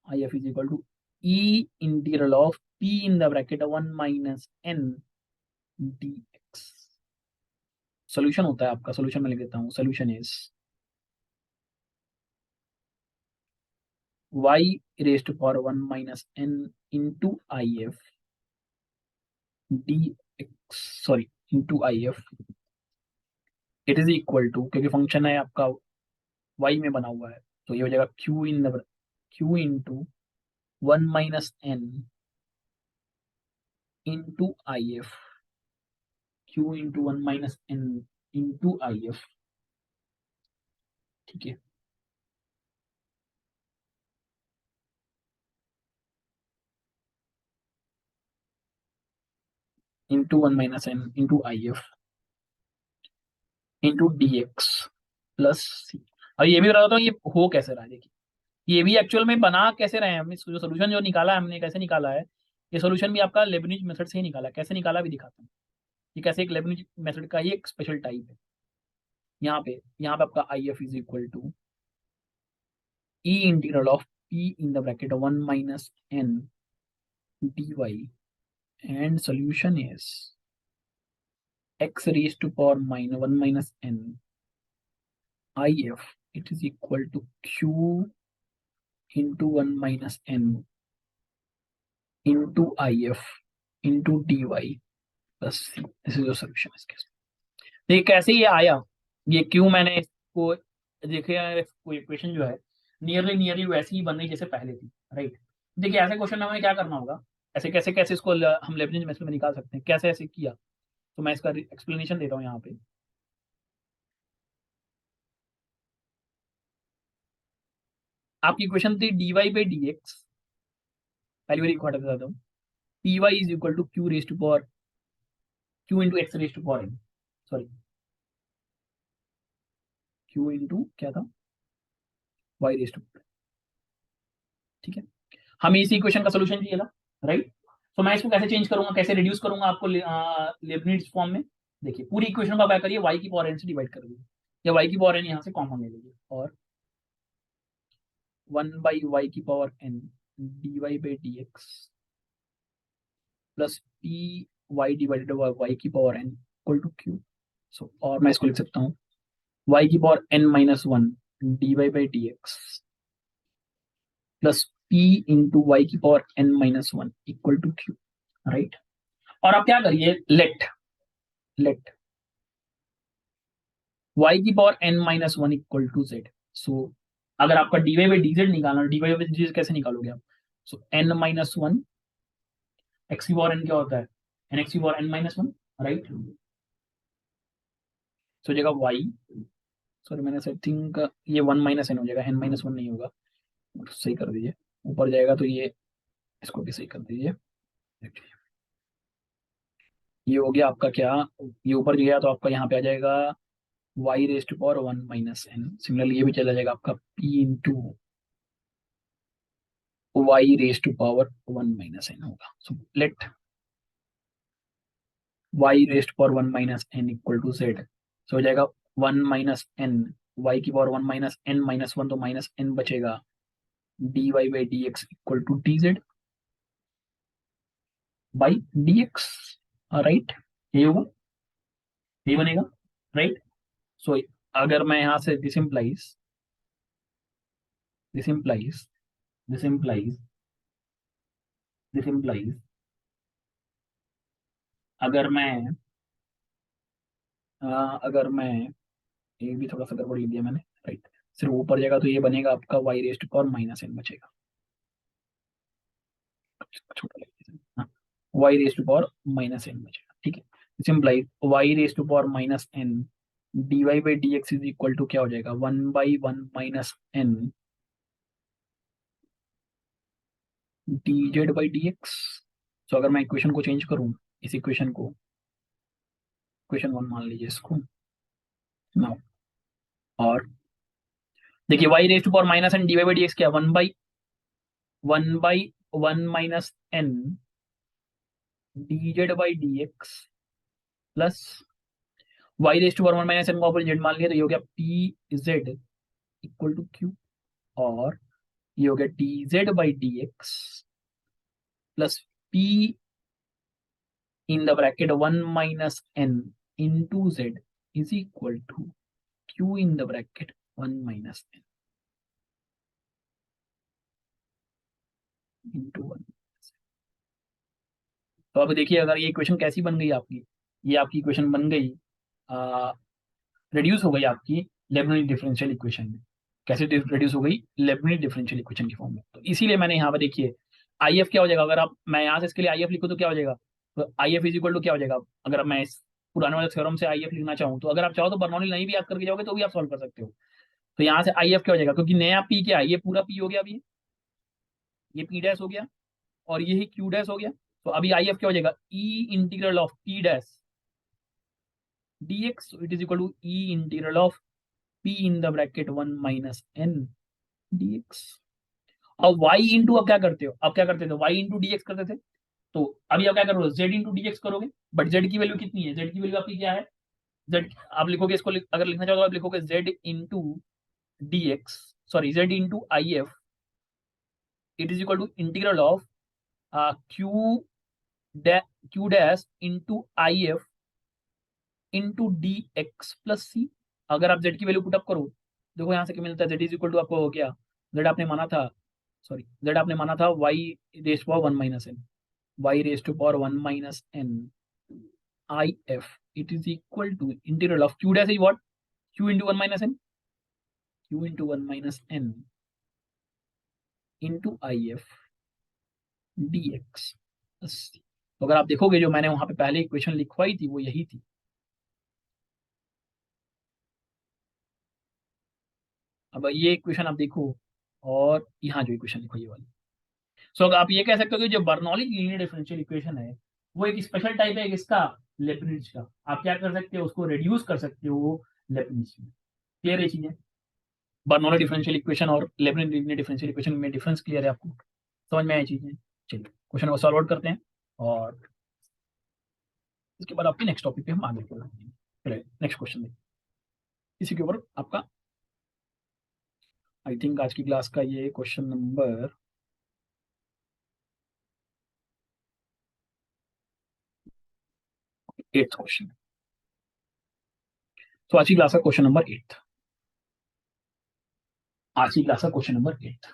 Speaker 1: I F is equal to E integral of p in the bracket 1 - n d x. Solution होता है आपका, सोल्यूशन में लिख देता हूँ, solution is y raised to power 1 - n into if dx, sorry into if, it is equal to, क्योंकि function है आपका y में बना हुआ है, तो ये हो जाएगा q into 1 - n into if, q into 1 - n into if, ठीक है। Into 1 - n into if into dx plus c। और ये भी बता देता हूँ ये हो कैसे रहा है, देखिए ये भी एक्चुअल में बना कैसे रहे हैं हम, इसको जो सोल्यूशन जो निकाला है हमने कैसे निकाला है, ये सोल्यूशन भी आपका लेबनिज मेथड से ही निकाला है। कैसे निकाला भी दिखाता हूँ, ये कैसे एक लेबनिज मेथड का ही एक स्पेशल टाइप है। यहाँ पे आपका I F is equal to E integral of p in the bracket 1 - n dy and solution is x raise to power 1 - n I F, it is equal to q into 1 - n into I F into d y plus c. This is your solution इसके। देखिए कैसे ये आया, ये क्यों मैंने इसको, देखिए कोई इक्वेशन जो है नियरली वैसी ही बन रही जैसे पहले थी, राइट। देखिए ऐसे क्वेश्चन में हमें क्या करना होगा, ऐसे कैसे कैसे इसको हम लेबनिज मेथड में निकाल सकते हैं, कैसे ऐसे किया, तो मैं इसका एक्सप्लेनेशन देता हूँ यहाँ पे। आपकी इक्वेशन थी d Y by D x, पहली बार इक्वेशन बताता हूँ, p y is equal to q raise to power q into x raise to power n, sorry q into क्या था, वाई रेज टू, ठीक है। हमें इसी इक्वेशन का सोल्यूशन चाहिए था, राइट। तो मैं इसको कैसे चेंज करूंगा, कैसे रिड्यूस करूंगा आपको लेबनिज फॉर्म में। देखिए पूरी इक्वेशन को क्या करिए, y की पावर n से डिवाइड कर दीजिए, या y की पावर n यहाँ से कॉमन ले लीजिए, और 1/y की power n dy by D x plus P Y divided by Y की power n equal to Q. So और मैं इसको लिख सकता हूँ y की power n - 1 dy by D x plus p into Y की power n - 1 equal to Q, right. और आप क्या करिए, लेट y की power n - 1 equal to z। सो अगर आपका dy बाई dz निकालना, dy बाई dz कैसे निकालोगे आप, सो n - 1 x की पावर n क्या होता है, n x की पावर n - 1, राइट। सो जगह y, सॉरी मैंने आई थिंक ये 1 - n हो जाएगा, n - 1 नहीं होगा, सही कर दीजिए, ऊपर जाएगा तो ये इसको भी सही कर दीजिए, ये हो गया आपका क्या, ये ऊपर गया तो आपका यहाँ पे आ जाएगा y raise to power 1 - n। Similarly ये भी चला जाएगा आपका p into y raise to power 1 - n होगा। So let y raise to power 1 - n equal to z, so हो जाएगा 1 - n, y की पावर 1 - n - 1 तो -n बचेगा, dy by D x equal to dz by D x, right. ये होगा, ये बनेगा, राइट। सो अगर मैं यहाँ से this implies this implies this implies अगर मैं अगर मैं, ये भी थोड़ा सा गड़बड़ लिख दिया मैंने, राइट। सिर्फ ऊपर जाएगा तो ये बनेगा आपका y raised power minus n बचेगा, छोटा लिख देते हैं, y raised power minus n बचेगा, ठीक है। Simply y raised power minus n dy by D x is equal to क्या हो जाएगा, 1/1 minus n dz by D x. तो अगर मैं इक्वेशन को चेंज करूं, इस इक्वेशन को इक्वेशन 1 मान लीजिए इसको ना, और देखिए y raised power minus n d by D x क्या, 1/1 minus n dz by D x plus y raised power 1 minus n का ऊपर z मान लिया तो ये हो गया p z equal to q, और ये हो गया dz by D x plus p in the bracket 1 minus N into z is equal to q in the bracket 1 minus N into 1। तो अब देखिए अगर ये इक्वेशन कैसी बन गई आपकी, ये आपकी इक्वेशन बन गई, रिड्यूस हो गई आपकी लेबनिज डिफरेंशियल इक्वेशन में। कैसे रिड्यूस हो गई, लेबनिज डिफरेंशियल इक्वेशन की फॉर्म में। तो इसीलिए मैंने यहाँ पर देखिए आई एफ क्या हो जाएगा, अगर आप मैं यहाँ से इसके लिए आई एफ लिखूँ तो क्या हो जाएगा, तो I F is equal to क्या हो जाएगा, अगर मैं इस पुराने वाले थ्योरम से आई एफ लिखना चाहूँ, तो अगर आप चाहो तो बर्नौली नहीं भी याद करके जाओगे तो भी आप सॉल्व कर सकते हो। तो यहाँ से आई एफ क्या हो जाएगा, क्योंकि नया पी क्या है, ये पूरा पी हो गया, अभी ये पी डैश हो गया और ये ही क्यू डैश हो गया। तो अभी आई एफ क्या हो जाएगा, E integral of P dash dx, so it is equal to e integral of p in the bracket 1 minus n dx। अब y इंटू अब क्या करते हो, अब क्या करते थे, y इंटू डी एक्स करते थे, तो अभी आप क्या करोगे, z इंटू डी एक्स करोगे, बट z की वैल्यू कितनी है, z की वैल्यू आपकी क्या है, z आप लिखोगे इसको अगर लिखना चाहो तो आप लिखोगे z into D x, sorry z into I F, it is equal to integral of q q dash into I F into D x plus C. अगर आप जेड की वैल्यू पुटअप करो, देखो यहाँ से क्या मिलता है, जेड इज इक्वल टू आपको हो गया, जेड आपने माना था, सॉरी जेड आपने माना था Y raise power 1 minus N, Y raise to power 1 minus N I F, it is equal to integral of Q dash is what, Q into 1 minus N, Q into 1 minus N into I F D x plus C. तो अगर आप देखोगे जो मैंने वहां पे पहले equation लिखवाई थी वो यही थी। अब ये इक्वेशन आप देखो, और यहाँ जो इक्वेशन लिखो ये वाली, सो अगर आप ये कह सकते हो कि जो बर्नौली लीनियर डिफरेंशियल इक्वेशन है वो एक स्पेशल टाइप है किसका, लेबनिज का। आप क्या कर सकते हो, उसको रिड्यूस कर सकते हो लेबनिज में। क्लियर है चीजें, बर्नौली डिफरेंशियल इक्वेशन और लेबनिज लीनियर डिफरेंशियल इक्वेशन में डिफरेंस क्लियर है आपको, समझ में आई चीजें। चलिए क्वेश्चन को सॉल्व आउट करते हैं और इसके बाद आपके नेक्स्ट टॉपिक पे हम आगे बढ़ेंगे। चलिए नेक्स्ट क्वेश्चन देखिए, इसी के ऊपर आपका आई थिंक आज की क्लास का ये क्वेश्चन नंबर 8 क्वेश्चन। तो आज की क्लास का क्वेश्चन नंबर 8, आज की क्लास का क्वेश्चन नंबर 8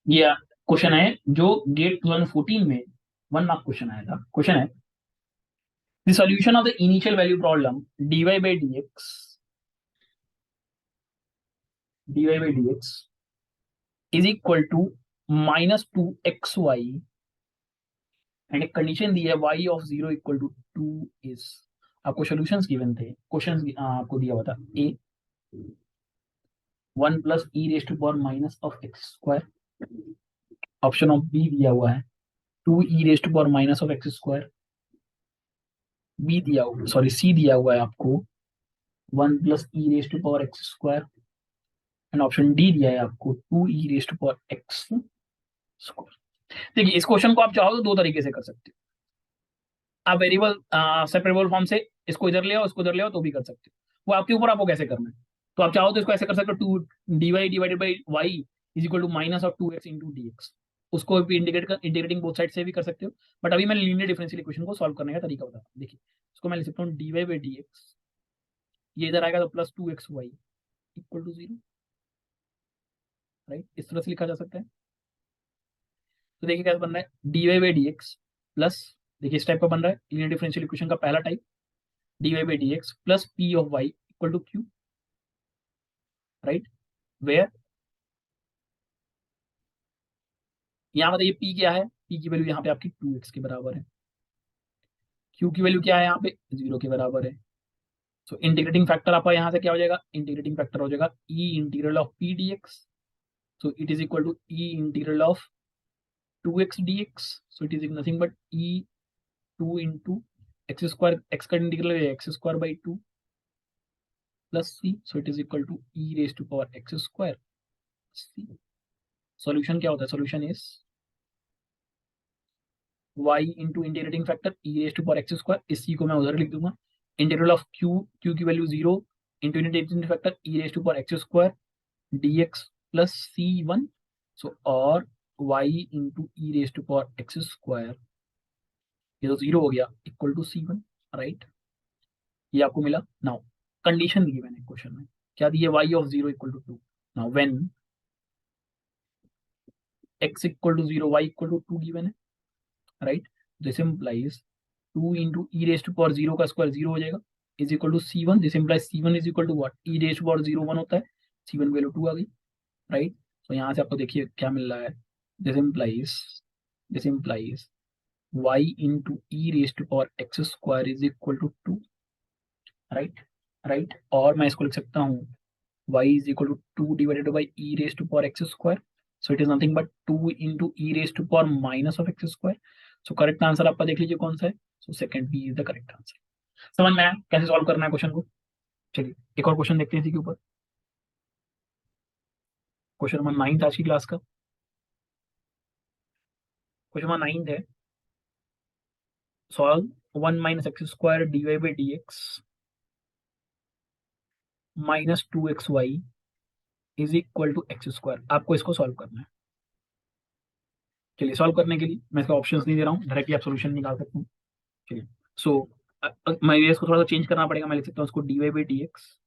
Speaker 1: ये क्वेश्चन है जो गेट 2014 में 1 मार्क क्वेश्चन आया था। क्वेश्चन है the solution of the initial value problem dy by dx is equal to -2xy and एक कंडीशन दी है y of 0 equal to 2 is. आपको सॉल्यूशंस गिवन थे, क्वेश्चंस आपको दिया हुआ था a 1 plus E raise to power minus of x square, option of B दिया हुआ है 2 E raise to power minus of x square, B दिया हुआ सॉरी सी दिया हुआ है आपको 1 plus E raise to power x square, and option D दिया है आपको 2 E raise to power x square. देखिए इस क्वेश्चन को आप चाहो तो दो तरीके से कर सकते हो, आप वेरिएबल सेपरेबल फॉर्म से इसको इधर ले आओ इसको इधर ले आओ तो भी कर सकते हो, वो आपके ऊपर आपको कैसे करना है। तो आप चाहो तो इसको ऐसे कर सकते हो 2 dy divided by y is equal to minus of 2x into D x, उसको भी इंटीग्रेटिंग बोथ साइड से भी कर सकते हो। बट अभी मैं लीनियर डिफरेंशियल इक्वेशन को सॉल्व करने का तरीका बता रहा हूँ। देखिए इसको मैं लिख सकता हूँ dy बाई डी एक्स, ये इधर आएगा तो plus 2xy equal to 0, right, इस तरह से लिखा जा सकता है। तो देखिए कैसे बन रहा है dy by D x plus, देखिए इस टाइप का बन रहा है लीनियर डिफरेंशियल इक्वेशन का पहला type dy by D x plus p of y equal to Q, right, where यहाँ बताइए पी क्या है, पी की वैल्यू यहाँ पे आपकी 2x के बराबर है, क्यू की वैल्यू क्या है यहाँ पे 0 के बराबर है। सो इंटीग्रेटिंग फैक्टर आपका यहाँ से क्या हो जाएगा, इंटीग्रेटिंग फैक्टर हो जाएगा E integral of P D X, so it is equal to E integral of 2x dx, so it is nothing but e 2 into x square, x का integral है x square by 2 plus c, so it is equal to e raised to power x square c। Solution क्या होता है, solution is y into integrating factor e raise to power x square, इस c को मैं उधर लिख दूंगा, integral of q की value 0 into integrating factor e raise to power x square dx plus c1, so और y into e raise to power x square, ये तो 0 हो गया, इक्वल टू c1, राइट, ये आपको मिला। नाउ कंडीशन दी मैंने क्वेश्चन में, क्या दी है, y of 0 equal to 2, now when x equal to 0 y equal to 2 given है, right, this implies 2 into E raise to power 0 का स्क्वायर 0 हो जाएगा, is equal to c1, this implies c1 is equal to what, E raise to power 0 1 होता है, c1 value 2 आ गई, right. तो यहाँ से आपको देखिए क्या मिल रहा है, this implies y into E raise to power x square is equal to 2, right, right, और मैं इसको लिख सकता हूँ y is equal to 2 divided by e raised to power x square, so it is nothing but 2 into e raised to power minus of x square, so correct answer आपका देख लीजिए कौन सा है, so second b is the correct answer. समझ में आया कैसे सॉल्व करना है क्वेश्चन को। चलिए एक और क्वेश्चन देखते हैं इसी के ऊपर, क्वेश्चन नंबर 9 आज की क्लास का, क्वेश्चन नंबर 9 है, solve 1 minus x square D Y by D x minus 2xy is equal to x square, आपको इसको सॉल्व करना है। चलिए सॉल्व करने के लिए मैं इसका ऑप्शंस नहीं दे रहा हूँ, डायरेक्टली आप सोल्यूशन निकाल सकते हैं। चलिए सो मैं इसको थोड़ा सा चेंज करना पड़ेगा, मैं लिख सकता हूँ इसको D Y by D x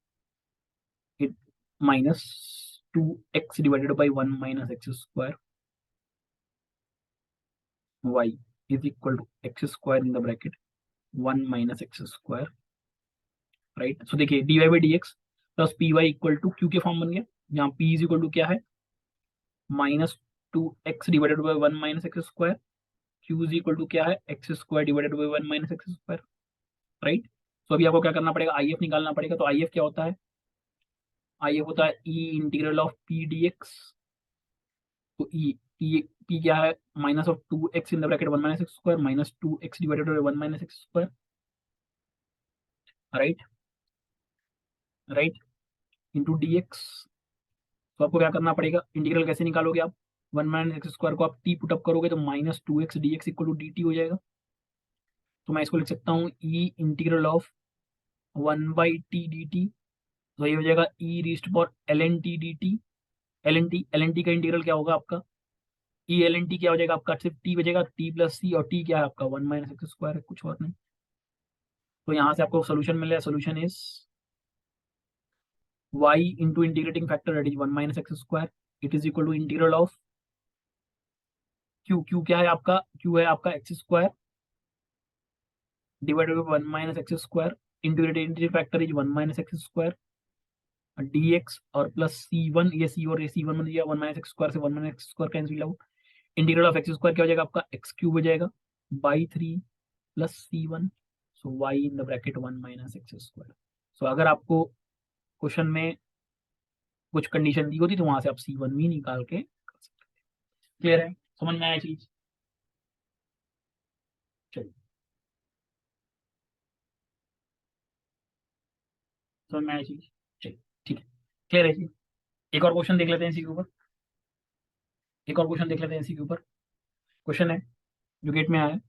Speaker 1: minus 2x divided by 1 minus x square Y is equal to x square in the bracket 1 minus x square, right. So देखिए D Y by D x plus P Y equal to Q के form बन गया, जहाँ P is equal to क्या है, minus 2x divided by 1 minus x square, Q is equal to क्या है, x square divided by 1 minus x square, right. तो अभी आपको क्या करना पड़ेगा, आई एफ निकालना पड़ेगा, तो आई एफ क्या होता है, आई एफ होता है ई integral of P D x, तो ई पी पी क्या है, minus of 2x in the bracket 1 minus x square minus 2x divided by 1 minus x square, right, right, into D x. तो आपको क्या करना पड़ेगा, इंटीग्रल कैसे निकालोगे आप, 1 माइनस एक्स स्क्वायर को आप टी पुट अप करोगे तो minus 2x d x equal to d t हो जाएगा, तो मैं इसको लिख सकता हूँ e integral of 1 by t d t, तो ये हो जाएगा e raised for l n t d t, l n t का इंटीग्रल क्या होगा आपका, ई एल एन टी क्या हो जाएगा आपका, सिर्फ टी बचेगा, टी प्लस सी, और टी क्या है आपका 1 माइनस एक्स स्क्वायर है, कुछ और नहीं। तो यहाँ से आपको सोल्यूशन मिल रहा है, solution is y into integrating factor that is 1 minus x square, it is equal to integral of q क्या है आपका, क्यू है आपका x square divided by 1 minus x square, integrating factor is 1 minus x square D x और plus c one, ये c और ये सी one बन गया, 1 माइनस एक्स स्क्वायर से 1 minus x square cancel out, integral of x square क्या हो जाएगा आपका, एक्स क्यूब हो जाएगा by 3 plus c one, so y in the bracket 1 minus x square. So अगर आपको क्वेश्चन में कुछ कंडीशन दी होती तो वहां से आप सी वन भी निकाल के कर सकते। क्लियर है, समझ में आया चीज, चलिए समझ में आया चीज, चलिए ठीक है, क्लियर है चीज। एक और क्वेश्चन देख लेते हैं इसी के ऊपर, एक और क्वेश्चन देख लेते हैं इसी के ऊपर, क्वेश्चन है जो गेट में आया है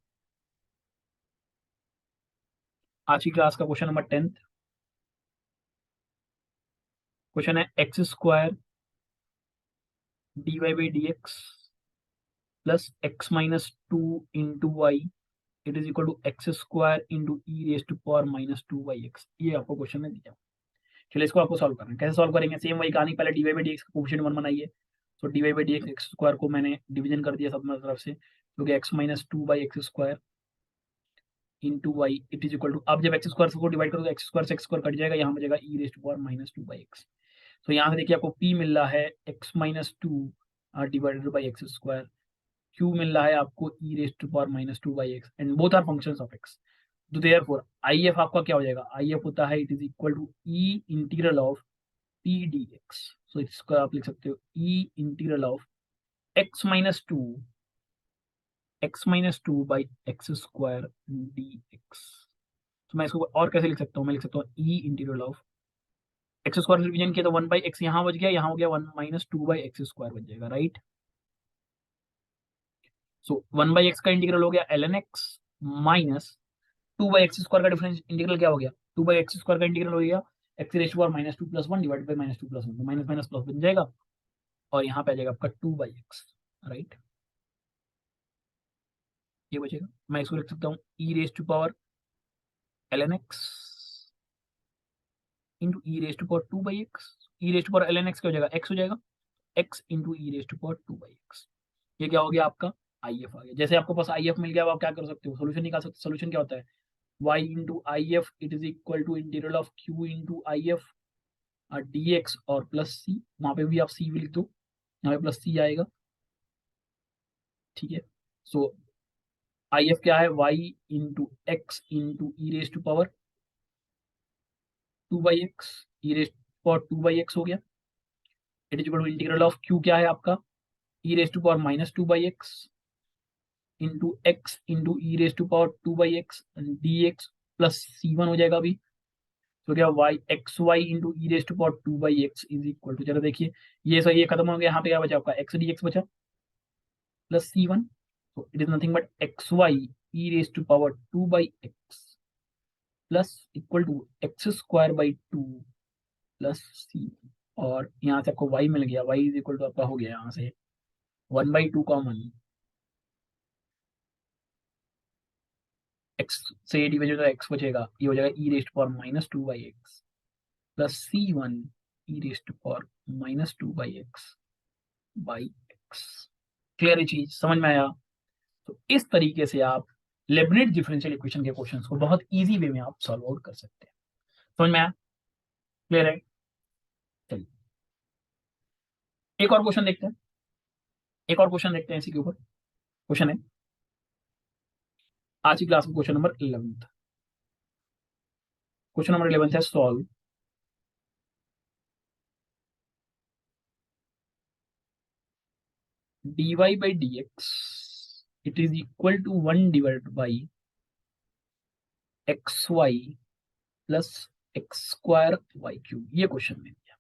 Speaker 1: आज की क्लास का, क्वेश्चन नंबर 10, क्वेश्चन है x square D Y by D x plus x minus 2 into y it is equal to x square into E raise to power minus 2 y x, ये आपको question में दिया। चलिए इसको आपको solve करना है, कैसे सॉल्व करेंगे, सेम वही कहानी, पहले d Y by D x का कोफिशिएंट 1 बनाइए, तो d Y by D x x square को मैंने डिवीजन कर दिया सब तरफ से, क्योंकि x minus 2 by x square into y it is equal to, अब जब एक्स स्क्वायर को डिवाइड करोगे एक्स स्क्वायर से एक्स स्क्वायर कट जाएगा, यहाँ बचेगा e raise to power minus 2 by x. तो यहाँ से देखिए आपको p मिल रहा है x minus two divided by x square, q मिल रहा है आपको e raise to power minus two by x, and both are functions of x। तो देयरफॉर IF आपका क्या हो जाएगा, IF होता है it is equal to e integral of p dx। So इसको आप लिख सकते हो e integral of x minus two by x square dx। तो मैं इसको और कैसे लिख सकता हूँ, मैं लिख सकता हूँ e integral of x square division किया तो वन बाई एक्स यहाँ बच गया, यहाँ हो गया one minus two by x square बच जाएगा, right. So one by x का इंटीग्रल हो गया ln x minus two by x square का डिफरेंस इंटीग्रल क्या हो गया, टू बाई एक्स स्क्वायर का इंटीग्रल हो गया x raise to power minus two plus one divide by minus two plus one, तो माइनस माइनस प्लस बन जाएगा और यहाँ पे आ जाएगा आपका टू बाई एक्स, राइट। ये बचेगा, मैं इसको लिख सकता हूँ e raise to power ln x into E raise to power two by x. E raise to power ln x क्या हो जाएगा, x हो जाएगा, x into E raise to power two by x. ये क्या हो गया आपका IF आ गया। जैसे आपको पास IF मिल गया, अब आप क्या कर सकते हो, सोल्यूशन निकाल सकते हो। सोल्यूशन क्या होता है, y into IF it is equal to integral of q into IF dx और प्लस c, वहां पे भी आप c भी लिख दो, यहाँ पे प्लस c आएगा, ठीक है। सो IF क्या है, y into x into E raise to power two by x, e raise power two by x हो गया, it is equal to integral of q क्या है आपका, e raise to power minus two by x into x into E raise to power two by x d x plus c1 हो जाएगा अभी। तो क्या y x y into E raise to power two by x is equal to, चलो देखिए ये सही, ये खत्म हो गया, यहाँ पे क्या बचा आपका एक्स डी एक्स बचा प्लस c1, तो it is nothing but x y e raise to power two by x plus equal to x square by two plus c, और यहाँ से आपको y मिल गया, y इज इक्वल टू आपका हो गया यहाँ से one by two common, x से ये डिवाइड तो एक्स बचेगा, ये हो जाएगा e raised power minus two by x plus c1 e raised power minus two by x by x. Clear है चीज, समझ में आया। तो इस तरीके से आप लेबनिज डिफरेंशियल इक्वेशन के क्वेश्चंस को बहुत इजी वे में आप सॉल्व आउट कर सकते हैं। समझ में आया, क्लियर है। चलिए एक और क्वेश्चन देखते हैं, एक और क्वेश्चन देखते हैं इसी के ऊपर। क्वेश्चन है आज की क्लास में क्वेश्चन नंबर 11। क्वेश्चन नंबर 11 है solve dy by dx it is equal to 1 divided by xy plus x square y cube, ये क्वेश्चन में दिया।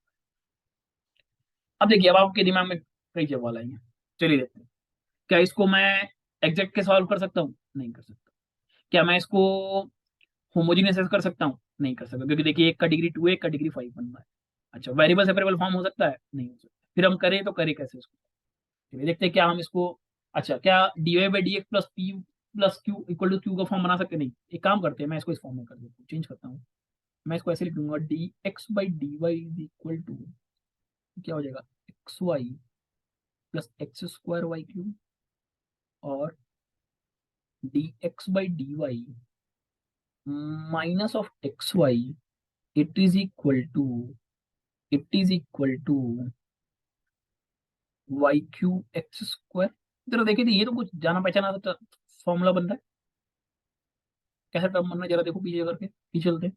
Speaker 1: अब देखिए अब आपके दिमाग में कई सवाल आएंगे, चलिए देखते हैं। क्या इसको मैं एग्जैक्ट के सॉल्व कर सकता हूँ, नहीं कर सकता। क्या मैं इसको होमोजीनियस कर सकता हूँ, नहीं कर सकता, क्योंकि देखिए एक का डिग्री 2 है, एक का डिग्री 5 बनना है। अच्छा वेरिएबल सेपरेबल फॉर्म हो सकता है, नहीं हो सकता। फिर हम करें तो करें कैसे इसको, चलिए देखते हैं क्या हम इसको। अच्छा क्या d Y by D x plus p plus q equal to q का फॉर्म बना सकते, नहीं। एक काम करते हैं, मैं इसको इस फॉर्म में कर देता हूँ, चेंज करता हूँ। मैं इसको ऐसे लिख दूंगा d x by d y is equal to, क्या हो जाएगा, x Y plus x square y cube, और d x by d y minus of x y it is equal to, it is equal to y cube x square. जरा देखिए ये तो कुछ जाना पहचाना फॉर्मूला बन रहा है, कैसा टर्म बन रहा है, जरा देखो पीछे करके, पीछे चलते हैं।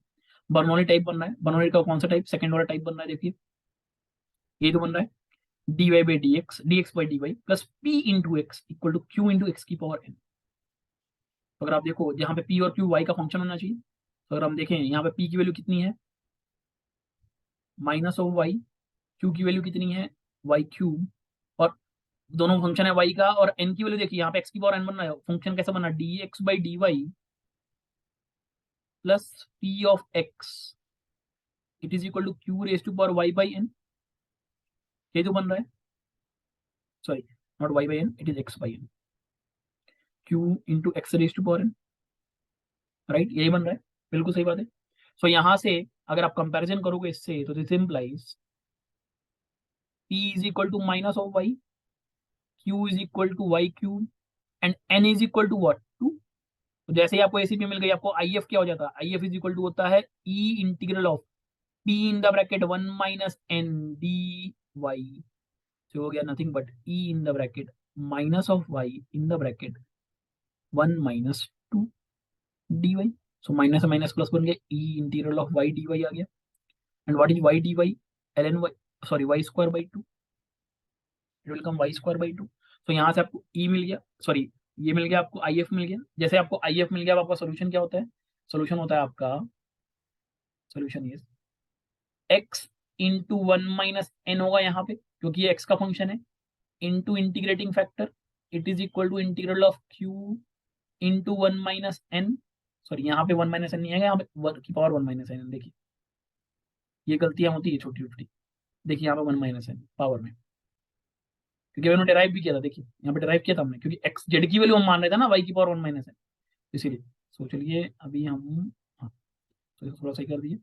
Speaker 1: बर्नौली टाइप बन रहा है, बर्नौली का कौन सा टाइप, सेकंड वाला टाइप बन रहा है, देखिए ये तो बन रहा है d Y by D x by d y plus p into x equal to q into x की पावर एन। तो अगर आप देखो जहाँ पे पी और क्यू वाई का फंक्शन होना चाहिए, तो अगर हम देखें यहाँ पे पी की वैल्यू कितनी है, माइनस ऑफ वाई, क्यू की वैल्यू कितनी है, वाई क्यूब, और दोनों फंक्शन है वाई का, और एन की वैल्यू देखिए यहाँ पे एक्स की पावर एन बन रहा है, फंक्शन कैसा बना, d x by d y plus p of x it is equal to q raise to power y by n, ये जो बन रहा है, sorry not y by n, it is x by n, Q into x raise to power n, right, यही बन रहा है, बिल्कुल सही बात है। सो यहाँ से अगर आप कंपैरिजन करोगे इससे, तो this implies p is equal to minus of y, q is equal to y cube, and n is equal to what, two. तो जैसे ही आपको एसीपी मिल गई, आपको IF क्या हो जाता है, IF इज इक्वल टू होता है ई integral of p in the bracket 1 minus n D y, जो हो गया nothing but e in the bracket minus of y in the bracket 1 minus 2 dy। So minus minus plus बन गया, e integral of y dy आ गया। And what is y dy? ln y, sorry y square by 2, it will come y square by 2। तो यहाँ से आपको e मिल गया, sorry ये मिल गया आपको, if मिल गया। जैसे आपको if मिल गया, अब आपका सोल्यूशन क्या होता है? सोल्यूशन होता है आपका, solution is x into 1 minus n होगा यहाँ पे, क्योंकि ये x का फंक्शन है, into integrating factor, it is equal to integral of q into 1 minus n. Sorry यहाँ पे 1 माइनस एन नहीं है, यहाँ पे 1 की पावर 1 माइनस एन। देखिए ये गलतियां होती है छोटी छोटी। देखिए यहाँ पे 1 माइनस एन पावर में, क्योंकि मैंने डिराइव भी किया था। देखिए यहाँ पे डिराइव किया था हमने, क्योंकि एक्स जेड की वैल्यू हम मान रहे थे ना, वाई की पावर 1 माइनस एन, इसीलिए। सो चलिए अभी हम, हाँ तो थोड़ा सही कर दिए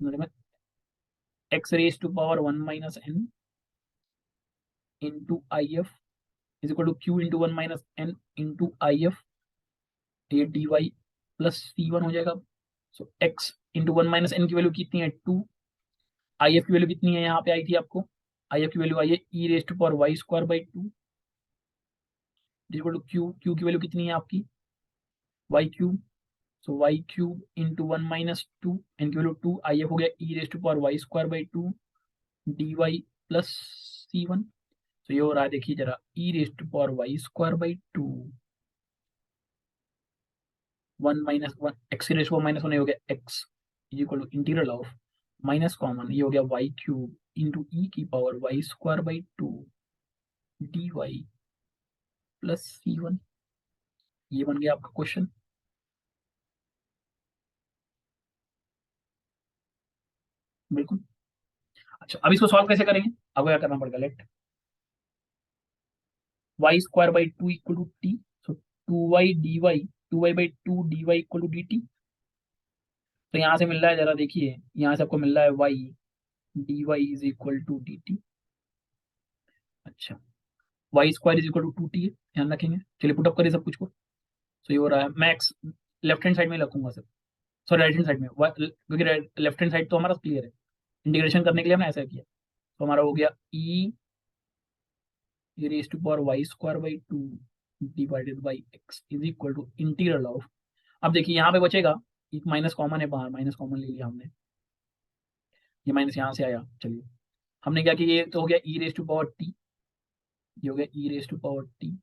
Speaker 1: में, x raise to power 1 minus N into I F is equal to q into 1 minus N into I F, ये d y plus c one हो जाएगा। So x into 1 minus n की वैल्यू कितनी है? 2। आई एफ की value कितनी है? यहाँ पे आई थी आपको, आई एफ की वैल्यू आई है e raise to power y square by 2 equal to q, q की वैल्यू कितनी है आपकी? Y cube. So y cube into 1 minus 2 n की वैल्यू 2, आई एफ हो गया e raise to power y square by 2 d y plus c one. तो ये हो रहा है, देखिए जरा, e raise to power y square by 2 1 minus 1 x raise to minus 1 हो गया x is equal to integral of minus common, ये हो गया वाई क्यूब इंटू ई की power y square by 2 d y plus c one. ये बन गया आपका क्वेश्चन। बिल्कुल। अच्छा अब इसको सॉल्व कैसे करेंगे? अब क्या करना पड़ेगा? Let y square by 2 equal to t, so 2y dy, 2y by 2 dy equal to dt। तो यहाँ से मिल रहा है, जरा देखिए यहाँ से आपको मिल रहा है y dy is equal to dt। अच्छा y square is equal to 2t है, ध्यान रखेंगे। चलिए पुटअप करिए सब कुछ को। सो ये हो रहा है, मैक्स लेफ्ट हैंड साइड में रखूंगा sir, sorry right hand side में, क्योंकि लेफ्ट हैंड साइड तो हमारा क्लियर है, इंटीग्रेशन करने के लिए हमने ऐसा किया। तो हमारा हो गया e raise to power y square by 2 divided by x is equal to integral of, अब देखिए यहाँ पे बचेगा, एक माइनस कॉमन है बाहर, माइनस कॉमन ले लिया हमने, ये माइनस यहाँ से आया। चलिए हमने क्या किया, ये तो हो गया e raise to power T, ये हो गया e raise to power T.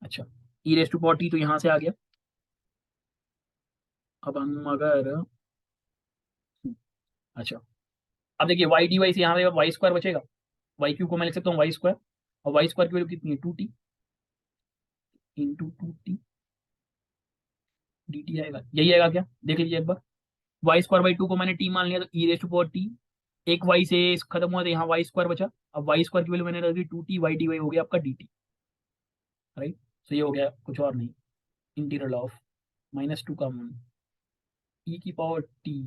Speaker 1: अच्छा ई रेज टू पावर टी तो यहाँ से आ गया। अब हम अगर, अच्छा अब देखिए वाई डी वाई से यहाँ पे वाई स्क्वायर बचेगा, वाई क्यू को मैं लिख सकता हूँ वाई स्क्वायर, और वाई स्क्वायर की वैल्यू कितनी है? 2t इंटू 2t dt आएगा, यही आएगा क्या? देख लीजिए एक बार, वाई स्क्वायर बाई 2 को मैंने टी मान लिया, तो E raise to power T, एक वाई से खत्म हुआ तो यहाँ वाई स्क्वायर बचा। अब वाई स्क्वायर की वैल्यू मैंने रख दी 2t, वाई डी वाई हो गया आपका dt, राइट। सो ये हो गया, कुछ और नहीं, इंटीग्रल ऑफ -2 का मान ई की power T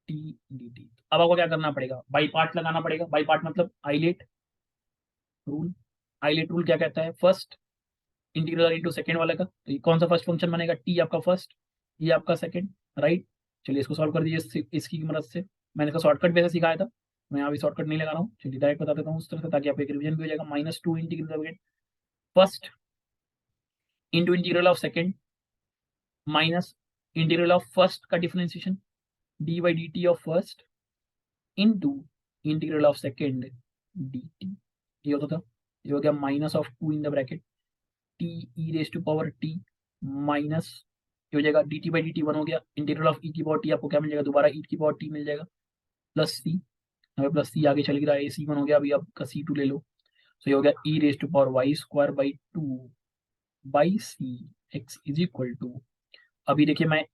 Speaker 1: T d T. अब आपको क्या करना पड़ेगा? बाई पार्ट लगाना पड़ेगा। बाई पार्ट मतलब आइलेट रूल। आइलेट रूल क्या कहता है? फर्स्ट इंटीग्रल इंटू सेकेंड वाले का, तो ये कौन सा फर्स्ट फंक्शन बनेगा? टी आपका फर्स्ट, ये आपका सेकेंड, राइट। चलिए इसको सॉल्व कर दीजिए इसकी मदद से। मैंने इसका शॉर्टकट वैसे सिखाया था, मैं यहाँ भी शॉर्टकट नहीं लगा रहा हूँ। चलिए डायरेक्ट बता देता हूँ उस तरह से, ताकि आपको एक रिवीजन भी हो जाएगा। -2 integral first into integral of second minus integral of first का differentiation d by d t of first into integral of second d t, ये होता था। ये हो गया -2 in the bracket t e raise to power t minus, ये हो जाएगा d t by d t 1 हो गया, इंटीग्रल ऑफ ई की पावर टी आपको क्या मिल जाएगा? दोबारा ई की पावर टी मिल जाएगा, प्लस सी, यहाँ पे प्लस सी आगे चल रहा है, सी वन हो गया, अभी आपका सी टू ले लो। तो ये हो गया e raise to power y square by 2 by c x is equal to, अभी देखिए मैं,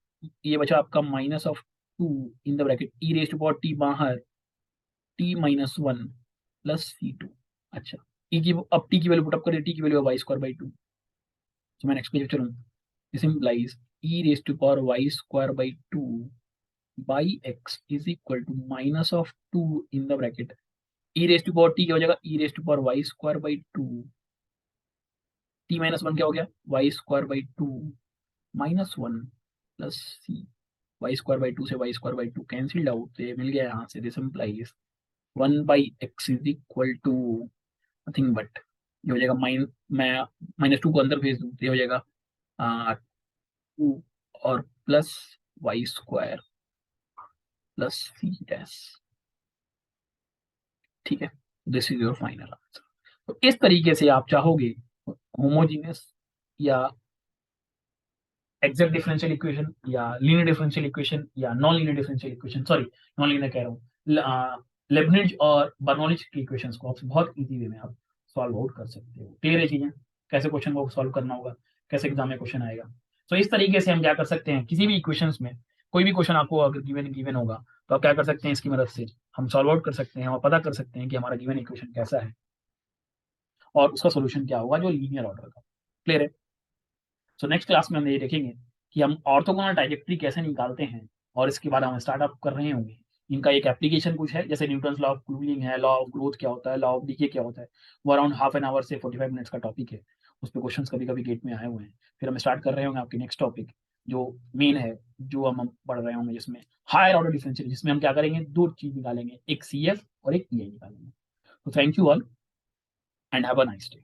Speaker 1: ये बचा आपका -2 in the bracket e raise to power t बाहर t-1 प्लस c2। अच्छा ई की, अब टी की वैल्यू पुटअप करें, टी की वैल्यू है वाई स्क्वायर बाई 2। तो मैं नेक्स्ट पेज पे चलूँ, this implies e raise to power y square by 2 by x is equal to -2 in the bracket e raise to power t क्या हो जाएगा? E raise to power y square by 2 t-1 क्या हो गया? Y square by 2 -1 plus c. Y square by to से y square by two cancelled out, तो ये मिल गया यहाँ से, this implies 1/x is equal to nothing but, ये हो जाएगा मैं -2 को अंदर भेज दूँ तो ये हो जाएगा 2 और plus Y square plus c dash. ठीक है, this is your final answer. तो इस तरीके से आप चाहोगे होमोजीनियस या एग्जैक्ट डिफरेंशियल इक्वेशन या लीनियर डिफरेंशियल इक्वेशन या non linear differential equation, sorry non linear कह रहा हूँ, लेबनिज और बर्नौलिज की इक्वेशंस को आप बहुत इजी वे में आप सॉल्व आउट कर सकते हो। क्लियर है चीजें, कैसे क्वेश्चन को सॉल्व करना होगा, कैसे एग्जाम में क्वेश्चन आएगा। तो इस तरीके से हम क्या कर सकते हैं, किसी भी इक्वेशंस में कोई भी क्वेश्चन आपको अगर गिवन होगा तो आप क्या कर सकते हैं, इसकी मदद से हम सॉल्व आउट कर सकते हैं और पता कर सकते हैं कि हमारा गिवन इक्वेशन कैसा है और उसका सोल्यूशन क्या होगा जो लीनियर ऑर्डर का। क्लियर है। सो नेक्स्ट क्लास में हम ये देखेंगे कि हम ऑर्थोगोनल ट्राइजेक्टरी कैसे निकालते हैं, और इसके बाद हम स्टार्टअप कर रहे होंगे। इनका एक एप्लीकेशन कुछ है, जैसे न्यूटन्स लॉ ऑफ कूलिंग है, लॉ ऑफ ग्रोथ क्या होता है, लॉ ऑफ डीके क्या होता है। वो अराउंड हाफ एन आवर से 45 मिनट्स का टॉपिक है, उस पर क्वेश्चन कभी कभी गेट में आए हुए हैं। फिर हम स्टार्ट कर रहे होंगे आपके नेक्स्ट टॉपिक जो मेन है, जो हम पढ़ रहे होंगे, जिसमें हायर ऑर्डर डिफरेंशियल, जिसमें हम क्या करेंगे, दो चीज निकालेंगे, एक सी एफ और एक ई आई निकालेंगे। तो thank you all and have a nice day.